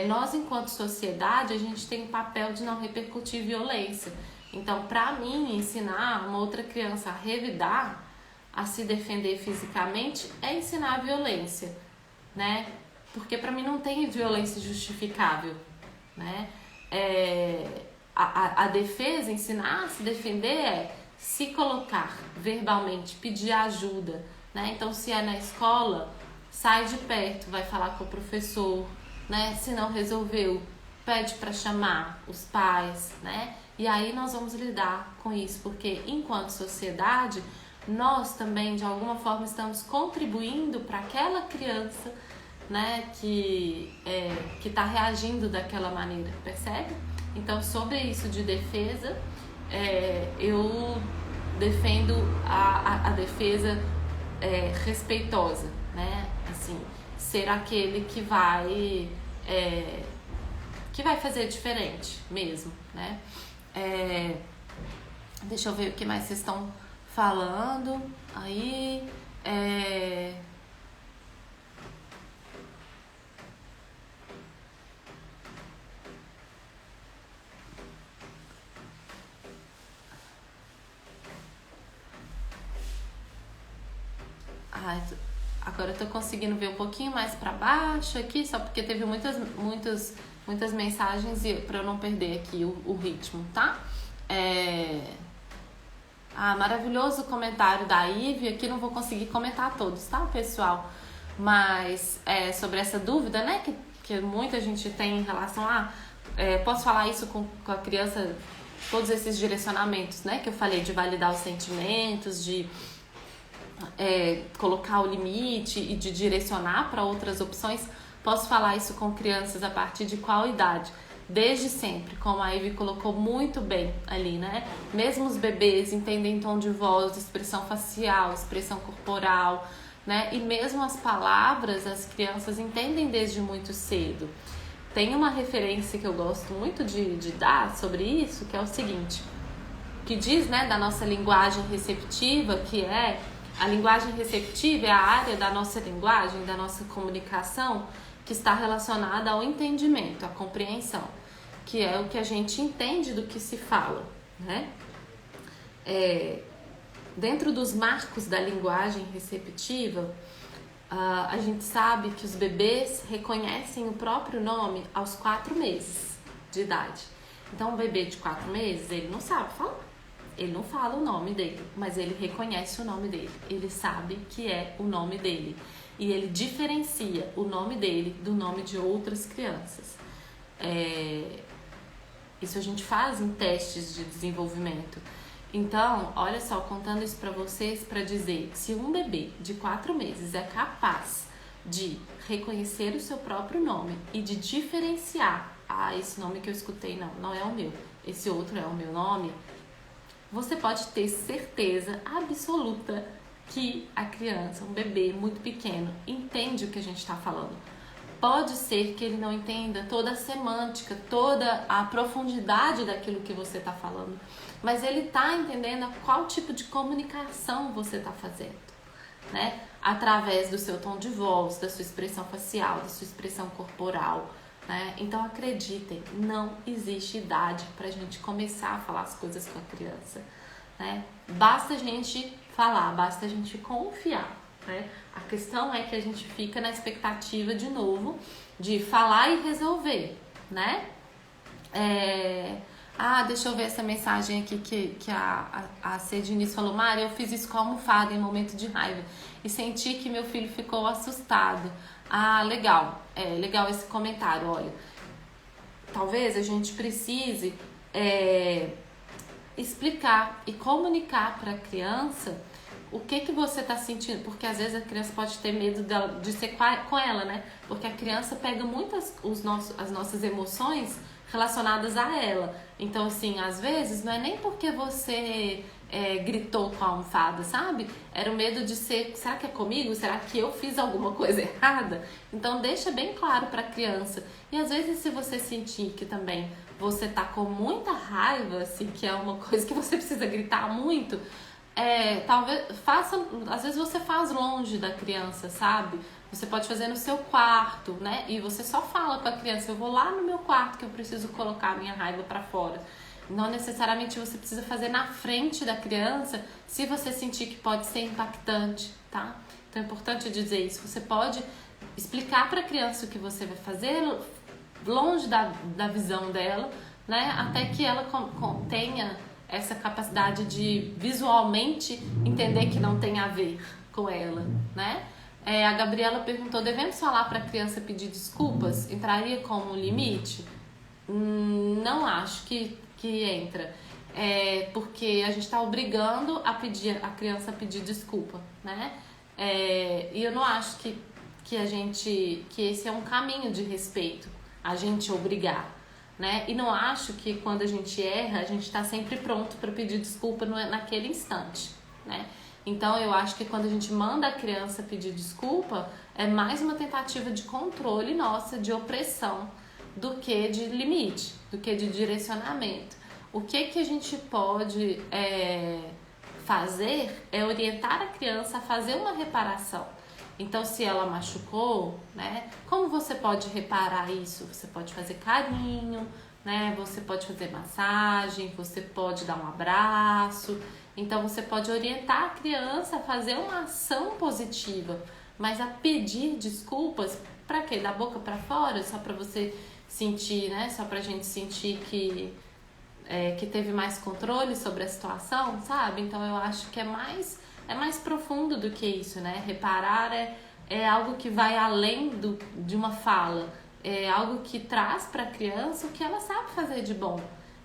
nós, enquanto sociedade, a gente tem o papel de não repercutir violência. Então, para mim, ensinar uma outra criança a revidar, a se defender fisicamente, é ensinar a violência, né? Porque para mim não tem violência justificável, né? A defesa, ensinar a se defender é se colocar verbalmente, pedir ajuda, né? Então, se é na escola, sai de perto, vai falar com o professor, né? Se não resolveu, pede para chamar os pais, né? E aí nós vamos lidar com isso, porque enquanto sociedade, nós também de alguma forma estamos contribuindo para aquela criança, né, que está reagindo daquela maneira, percebe? Então, sobre isso de defesa, eu defendo a defesa respeitosa, né? Assim, ser aquele que vai fazer diferente mesmo, né? Deixa eu ver o que mais vocês estão falando aí. Agora eu tô conseguindo ver um pouquinho mais para baixo aqui, só porque teve muitas mensagens e para eu não perder aqui o ritmo, tá? Maravilhoso comentário da Ivy. Aqui não vou conseguir comentar todos, tá, pessoal? Mas sobre essa dúvida, né, que muita gente tem em relação a... posso falar isso com a criança, todos esses direcionamentos, né, que eu falei, de validar os sentimentos, de colocar o limite e de direcionar para outras opções. Posso falar isso com crianças a partir de qual idade? Desde sempre, como a Ivy colocou muito bem ali, né? Mesmo os bebês entendem tom de voz, expressão facial, expressão corporal, né? E mesmo as palavras, as crianças entendem desde muito cedo. Tem uma referência que eu gosto muito de dar sobre isso, que é o seguinte, que diz, né, da nossa linguagem receptiva, que a linguagem receptiva é a área da nossa linguagem, da nossa comunicação, que está relacionada ao entendimento, à compreensão, que é o que a gente entende do que se fala, né? Dentro dos marcos da linguagem receptiva, a gente sabe que os bebês reconhecem o próprio nome aos 4 meses de idade. Então, um bebê de 4 meses, ele não sabe falar. Ele não fala o nome dele, mas ele reconhece o nome dele. Ele sabe que é o nome dele. E ele diferencia o nome dele do nome de outras crianças. Isso a gente faz em testes de desenvolvimento. Então, olha só, contando isso para vocês, para dizer que se um bebê de 4 meses é capaz de reconhecer o seu próprio nome e de diferenciar, esse nome que eu escutei não é o meu, esse outro é o meu nome, você pode ter certeza absoluta que a criança, um bebê muito pequeno, entende o que a gente está falando. Pode ser que ele não entenda toda a semântica, toda a profundidade daquilo que você está falando, mas ele está entendendo qual tipo de comunicação você está fazendo, né? Através do seu tom de voz, da sua expressão facial, da sua expressão corporal, né? Então acreditem, não existe idade para a gente começar a falar as coisas com a criança, né? Basta a gente falar, basta a gente confiar, né? A questão é que a gente fica na expectativa de novo de falar e resolver, né? Deixa eu ver essa mensagem aqui que a Cediniz falou. Mari, eu fiz isso com a almofada em momento de raiva e senti que meu filho ficou assustado. Legal. Legal esse comentário, olha. Talvez a gente precise explicar e comunicar para a criança o que você está sentindo, porque às vezes a criança pode ter medo de ser com ela, né? Porque a criança pega muito as nossas emoções relacionadas a ela. Então, assim, às vezes não é nem porque você gritou com a almofada, sabe? Era o medo de ser, será que é comigo? Será que eu fiz alguma coisa errada? Então, deixa bem claro para a criança. E às vezes, se você sentir que também você tá com muita raiva, assim, que é uma coisa que você precisa gritar muito, talvez às vezes você faz longe da criança, sabe? Você pode fazer no seu quarto, né? E você só fala com a criança, eu vou lá no meu quarto que eu preciso colocar a minha raiva pra fora. Não necessariamente você precisa fazer na frente da criança, se você sentir que pode ser impactante, tá? Então é importante dizer isso. Você pode explicar pra criança o que você vai fazer longe da visão dela, né? Até que ela tenha essa capacidade de visualmente entender que não tem a ver com ela, né? A Gabriela perguntou, devemos falar para a criança pedir desculpas? Entraria como um limite? Não acho que entra. Porque a gente está obrigando a criança a pedir desculpa, né? E eu não acho que esse é um caminho de respeito, a gente obrigar, né? E não acho que quando a gente erra, a gente está sempre pronto para pedir desculpa naquele instante, né? Então eu acho que quando a gente manda a criança pedir desculpa, é mais uma tentativa de controle nossa, de opressão, do que de limite, do que de direcionamento. O que a gente pode fazer é orientar a criança a fazer uma reparação. Então, se ela machucou, né? Como você pode reparar isso? Você pode fazer carinho, né? Você pode fazer massagem, você pode dar um abraço. Então, você pode orientar a criança a fazer uma ação positiva, mas a pedir desculpas para quê? Da boca para fora, só para você sentir, né? Só pra gente sentir que teve mais controle sobre a situação, sabe? Então, eu acho que é mais profundo do que isso, né? Reparar é algo que vai além de uma fala. É algo que traz para a criança o que ela sabe fazer de bom.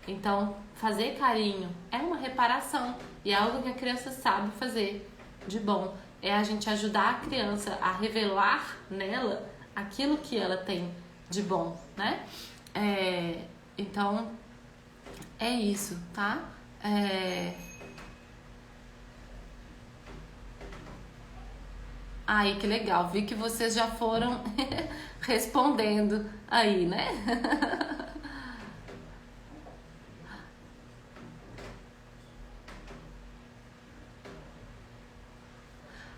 Então, fazer carinho é uma reparação e é algo que a criança sabe fazer de bom. É a gente ajudar a criança a revelar nela aquilo que ela tem de bom, né? Então, é isso, tá? Ai, que legal. Vi que vocês já foram respondendo aí, né?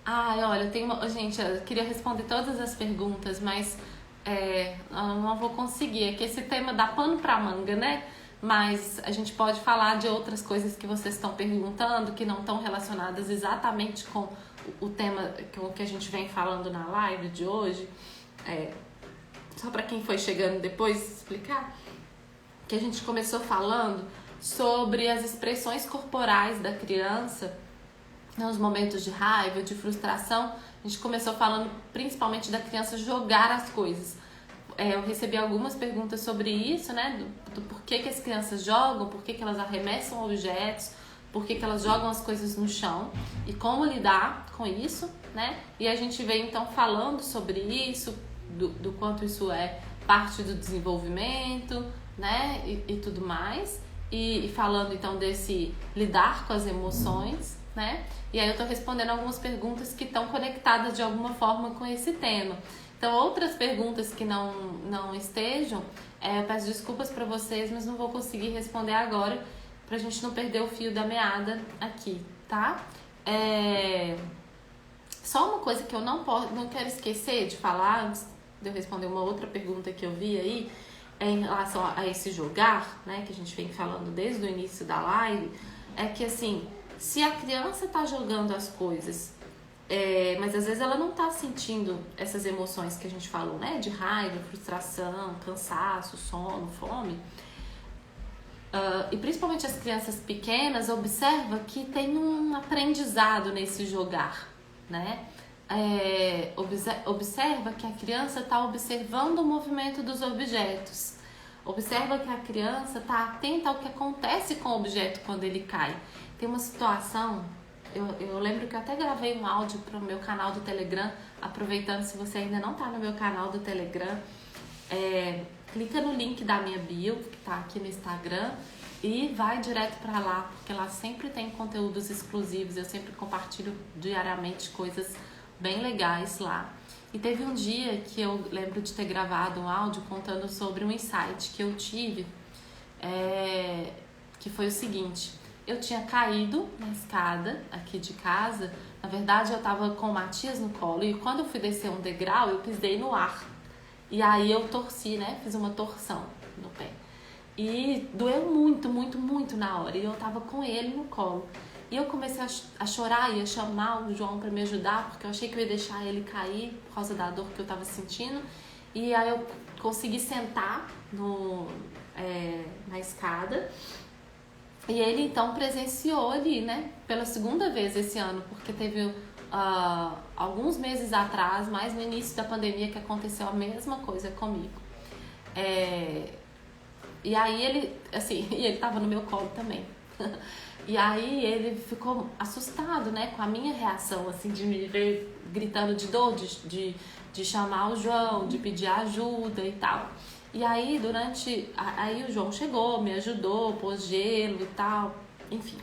Ai, olha, gente, eu queria responder todas as perguntas, mas eu não vou conseguir. É que esse tema dá pano pra manga, né? Mas a gente pode falar de outras coisas que vocês estão perguntando, que não estão relacionadas exatamente com o tema que a gente vem falando na live de hoje. Só para quem foi chegando depois explicar, que a gente começou falando sobre as expressões corporais da criança nos momentos de raiva, de frustração. A gente começou falando principalmente da criança jogar as coisas. Eu recebi algumas perguntas sobre isso, né? Do porquê que as crianças jogam, por que elas arremessam objetos, por que elas jogam as coisas no chão e como lidar com isso, né? E a gente vem então falando sobre isso, do quanto isso é parte do desenvolvimento, né? E tudo mais. E falando então desse lidar com as emoções, né? E aí eu tô respondendo algumas perguntas que estão conectadas de alguma forma com esse tema. Então, outras perguntas que não estejam, eu peço desculpas para vocês, mas não vou conseguir responder agora, pra gente não perder o fio da meada aqui, tá? Só uma coisa que eu não quero esquecer de falar, antes de eu responder uma outra pergunta que eu vi aí, em relação a esse jogar, né, que a gente vem falando desde o início da live, é que assim, se a criança tá jogando as coisas, mas às vezes ela não tá sentindo essas emoções que a gente falou, né, de raiva, frustração, cansaço, sono, fome, e principalmente as crianças pequenas, observa que tem um aprendizado nesse jogar, né? Observa que a criança está observando o movimento dos objetos. Observa que a criança está atenta ao que acontece com o objeto quando ele cai. Tem uma situação, eu lembro que eu até gravei um áudio para o meu canal do Telegram, aproveitando, se você ainda não está no meu canal do Telegram, clica no link da minha bio, que está aqui no Instagram, e vai direto para lá, porque lá sempre tem conteúdos exclusivos, eu sempre compartilho diariamente coisas bem legais lá. E teve um dia que eu lembro de ter gravado um áudio contando sobre um insight que eu tive, que foi o seguinte: eu tinha caído na escada aqui de casa, na verdade eu tava com o Matias no colo, e quando eu fui descer um degrau, eu pisei no ar. E aí eu torci, né? Fiz uma torção no pé. E doeu muito, muito, muito na hora. E eu tava com ele no colo. E eu comecei a chorar e a chamar o João pra me ajudar, porque eu achei que eu ia deixar ele cair por causa da dor que eu tava sentindo. E aí eu consegui sentar na escada. E ele então presenciou ali, né? Pela segunda vez esse ano, porque teve alguns meses atrás, mais no início da pandemia, que aconteceu a mesma coisa comigo. E aí ele, assim, e ele tava no meu colo também. E aí ele ficou assustado, né, com a minha reação, assim, de me ver gritando de dor, de chamar o João, de pedir ajuda e tal. E aí aí o João chegou, me ajudou, pôs gelo e tal, enfim.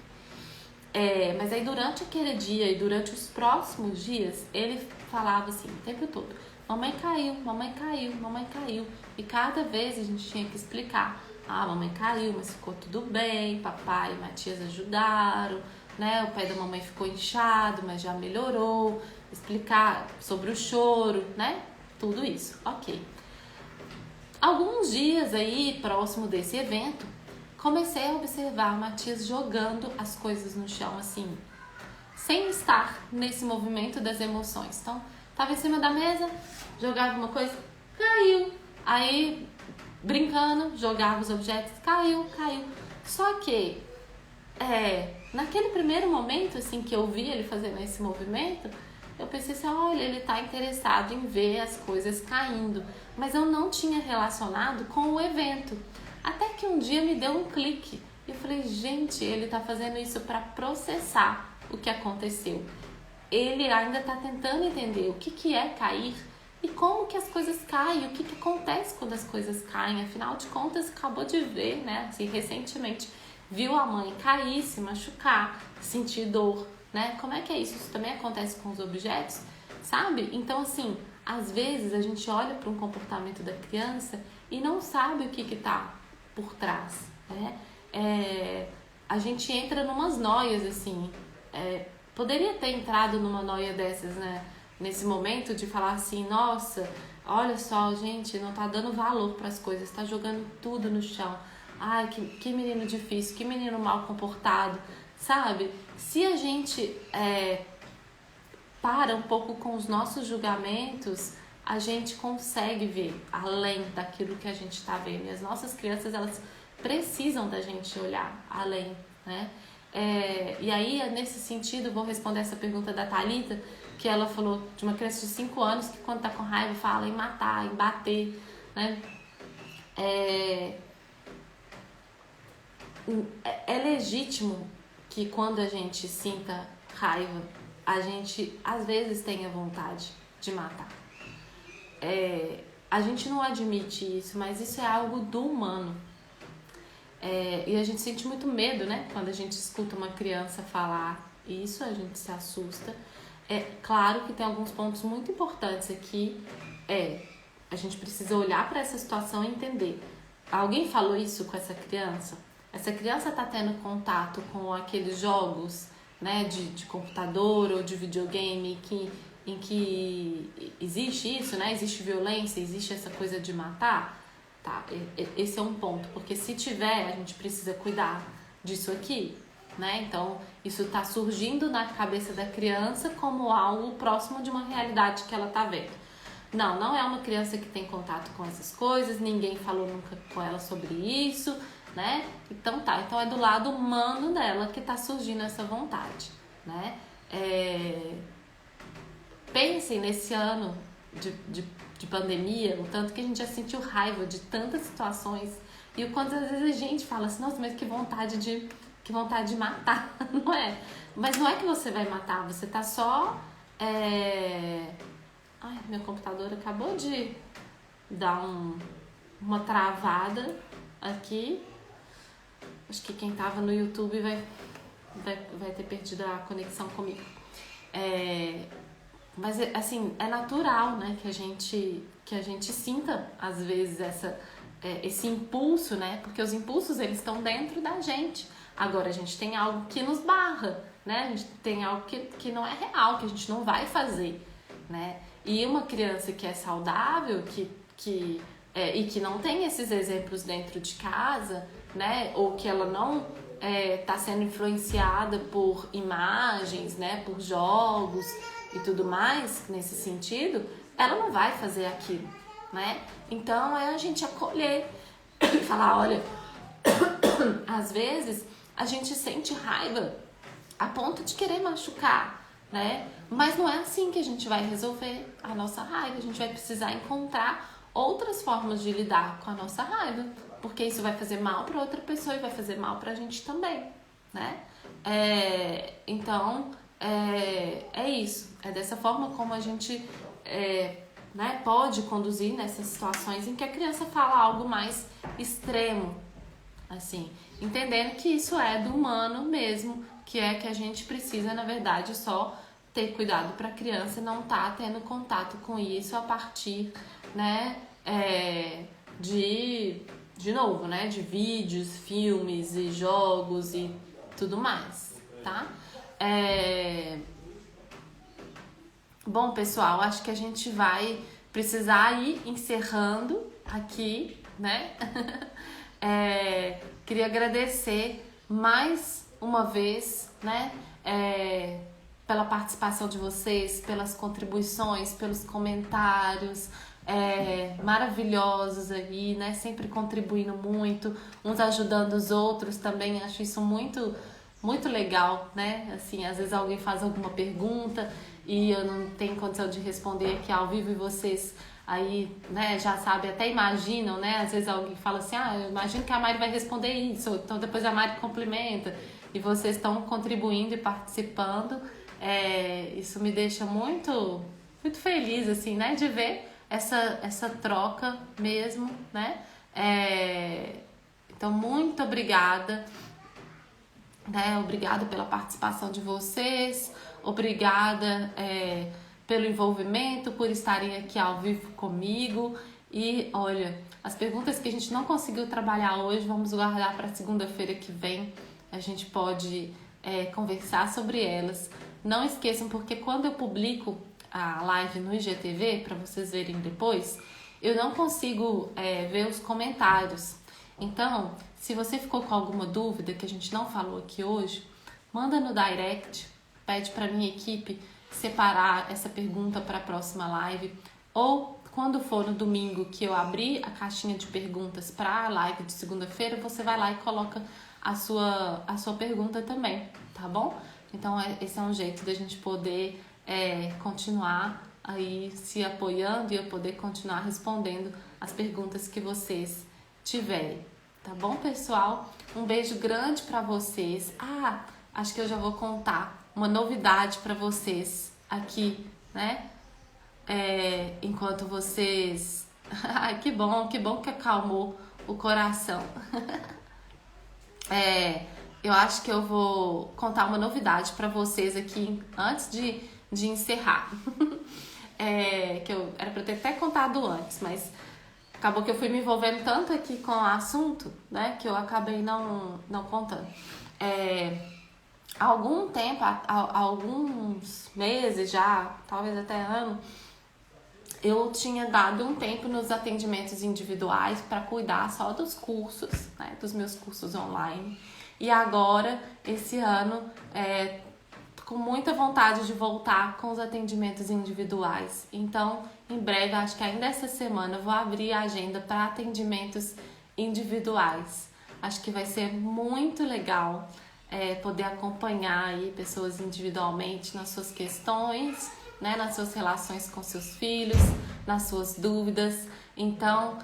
Mas aí durante aquele dia e durante os próximos dias, ele falava assim, o tempo todo: mamãe caiu, mamãe caiu, mamãe caiu. E cada vez a gente tinha que explicar: mamãe caiu, mas ficou tudo bem, papai e Matias ajudaram, né? O pé da mamãe ficou inchado, mas já melhorou. Explicar sobre o choro, né? Tudo isso, ok. Alguns dias aí, próximo desse evento, comecei a observar o Matias jogando as coisas no chão, assim, sem estar nesse movimento das emoções. Então, tava em cima da mesa, jogava uma coisa, caiu. Aí, brincando, jogava os objetos, caiu. Só que, naquele primeiro momento, assim, que eu vi ele fazendo esse movimento, eu pensei assim, olha, ele tá interessado em ver as coisas caindo. Mas eu não tinha relacionado com o evento. Até que um dia me deu um clique. E eu falei, gente, ele tá fazendo isso para processar o que aconteceu. Ele ainda tá tentando entender o que é cair e como que as coisas caem, o que acontece quando as coisas caem. Afinal de contas, acabou de ver, né, assim, recentemente, viu a mãe cair, se machucar, sentir dor, né? Como é que é isso? Isso também acontece com os objetos, sabe? Então, assim, às vezes a gente olha para um comportamento da criança e não sabe o que tá por trás, né? A gente entra numas noias, assim, poderia ter entrado numa noia dessas, né? Nesse momento de falar assim, nossa, olha só, gente, não tá dando valor para as coisas, tá jogando tudo no chão. Ai, que menino difícil, que menino mal comportado, sabe? Se a gente para um pouco com os nossos julgamentos, a gente consegue ver além daquilo que a gente está vendo. E as nossas crianças, elas precisam da gente olhar além, né? E aí, nesse sentido, vou responder essa pergunta da Thalita, que ela falou de uma criança de 5 anos que quando tá com raiva fala em matar, em bater, né? É legítimo que quando a gente sinta raiva, a gente às vezes tenha vontade de matar. A gente não admite isso, mas isso é algo do humano. E a gente sente muito medo, né? Quando a gente escuta uma criança falar isso, a gente se assusta. É claro que tem alguns pontos muito importantes aqui. A gente precisa olhar para essa situação e entender. Alguém falou isso com essa criança? Essa criança está tendo contato com aqueles jogos, né, de computador ou de videogame em que existe isso, né? Existe violência, existe essa coisa de matar. Tá, esse é um ponto, porque se tiver, a gente precisa cuidar disso aqui, né? Então, isso tá surgindo na cabeça da criança como algo próximo de uma realidade que ela tá vendo. Não é uma criança que tem contato com essas coisas, ninguém falou nunca com ela sobre isso, né? Então é do lado humano dela que tá surgindo essa vontade, né? Pensem nesse ano de pandemia, o tanto que a gente já sentiu raiva de tantas situações e o quanto às vezes a gente fala assim, nossa, mas que vontade de matar, não é? Mas não é que você vai matar, você tá só... Ai, meu computador acabou de dar uma travada aqui. Acho que quem tava no YouTube vai ter perdido a conexão comigo. Mas, assim, é natural, né, que a gente sinta, às vezes, esse impulso, né? Porque os impulsos, eles estão dentro da gente. Agora, a gente tem algo que nos barra, né? A gente tem algo que não é real, que a gente não vai fazer, né? E uma criança que é saudável, e que não tem esses exemplos dentro de casa, né? Ou que ela não tá sendo influenciada por imagens, né? Por jogos e tudo mais, nesse sentido, ela não vai fazer aquilo, né? Então, é a gente acolher e falar, olha, às vezes a gente sente raiva a ponto de querer machucar, né? Mas não é assim que a gente vai resolver a nossa raiva, a gente vai precisar encontrar outras formas de lidar com a nossa raiva, porque isso vai fazer mal para outra pessoa e vai fazer mal pra gente também, né? Então, é isso. É dessa forma como a gente né, pode conduzir nessas situações em que a criança fala algo mais extremo, assim, entendendo que isso é do humano mesmo, que a gente precisa, na verdade, só ter cuidado para a criança não estar tendo contato com isso a partir, né, de novo, né, de vídeos, filmes e jogos e tudo mais, tá? Bom, pessoal, acho que a gente vai precisar ir encerrando aqui, né? Queria agradecer mais uma vez, né? Pela participação de vocês, pelas contribuições, pelos comentários maravilhosos aí, né? Sempre contribuindo muito, uns ajudando os outros também. Acho isso muito, muito legal, né? Assim, às vezes alguém faz alguma pergunta e eu não tenho condição de responder aqui ao vivo e vocês aí, né, já sabem, até imaginam, né? Às vezes alguém fala assim, eu imagino que a Mari vai responder isso, então depois a Mari complementa e vocês estão contribuindo e participando. Isso me deixa muito, muito feliz, assim, né, de ver essa troca mesmo, né? Então, muito obrigada, né? Obrigada pela participação de vocês, obrigada pelo envolvimento, por estarem aqui ao vivo comigo. E olha, as perguntas que a gente não conseguiu trabalhar hoje, vamos guardar para segunda-feira que vem. A gente pode conversar sobre elas. Não esqueçam, porque quando eu publico a live no IGTV, para vocês verem depois, eu não consigo ver os comentários. Então, se você ficou com alguma dúvida que a gente não falou aqui hoje, manda no direct, pede para minha equipe separar essa pergunta para a próxima live, ou quando for no domingo que eu abrir a caixinha de perguntas para a live de segunda-feira, você vai lá e coloca a sua pergunta também, tá bom? Então esse é um jeito da gente poder continuar aí se apoiando e eu poder continuar respondendo as perguntas que vocês tiverem, tá bom, pessoal? Um beijo grande para vocês. acho que eu já vou contar uma novidade para vocês aqui, né? Enquanto vocês... Ai, que bom que acalmou o coração. Eu acho que eu vou contar uma novidade para vocês aqui antes de encerrar. Que eu era para ter até contado antes, mas acabou que eu fui me envolvendo tanto aqui com o assunto, né, que eu acabei não contando. Há algum tempo, há alguns meses já, talvez até ano, eu tinha dado um tempo nos atendimentos individuais para cuidar só dos cursos, né, dos meus cursos online. E agora, esse ano, com muita vontade de voltar com os atendimentos individuais. Então, em breve, acho que ainda essa semana, eu vou abrir a agenda para atendimentos individuais. Acho que vai ser muito legal poder acompanhar aí pessoas individualmente nas suas questões, né, nas suas relações com seus filhos, nas suas dúvidas. Então,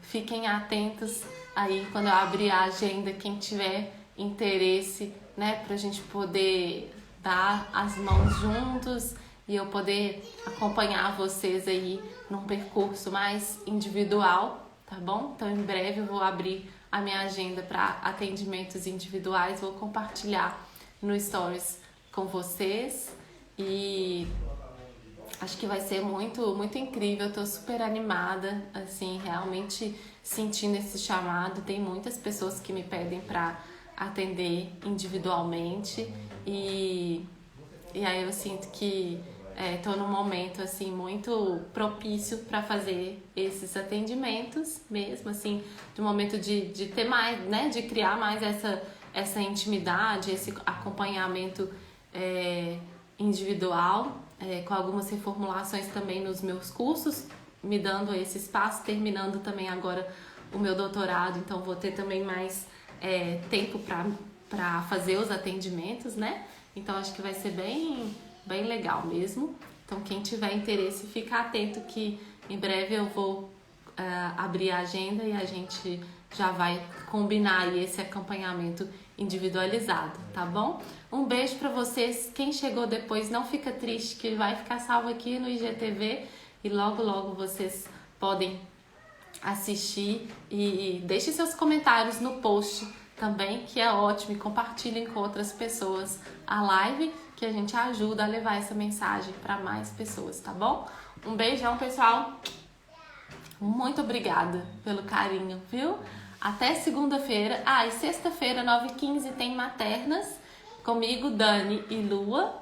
fiquem atentos aí quando eu abrir a agenda, quem tiver interesse, né, pra gente poder dar as mãos juntos e eu poder acompanhar vocês aí num percurso mais individual, tá bom? Então, em breve eu vou abrir a minha agenda para atendimentos individuais, vou compartilhar no Stories com vocês e acho que vai ser muito, muito incrível. Eu tô super animada, assim, realmente sentindo esse chamado. Tem muitas pessoas que me pedem para atender individualmente e aí eu sinto que tô num momento assim muito propício para fazer esses atendimentos mesmo, assim, de um momento de ter mais, né, de criar mais essa intimidade, esse acompanhamento individual, com algumas reformulações também nos meus cursos, me dando esse espaço, terminando também agora o meu doutorado, então vou ter também mais tempo para fazer os atendimentos, né? Então acho que vai ser bem legal mesmo. Então quem tiver interesse, fica atento que em breve eu vou abrir a agenda e a gente já vai combinar aí esse acompanhamento individualizado, tá bom? Um beijo para vocês. Quem chegou depois, não fica triste, que vai ficar salvo aqui no IGTV e logo vocês podem assistir e deixem seus comentários no post também, que é ótimo, e compartilhem com outras pessoas a live, que a gente ajuda a levar essa mensagem para mais pessoas, tá bom? Um beijão, pessoal. Muito obrigada pelo carinho, viu? Até segunda-feira. E sexta-feira, 9h15, tem Maternas comigo, Dani e Lua.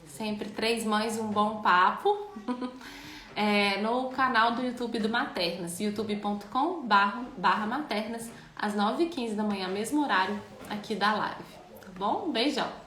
Sempre 3 mães, um bom papo. No canal do YouTube do Maternas, youtube.com/maternas, às 9h15 da manhã, mesmo horário aqui da live, tá bom? Um beijão!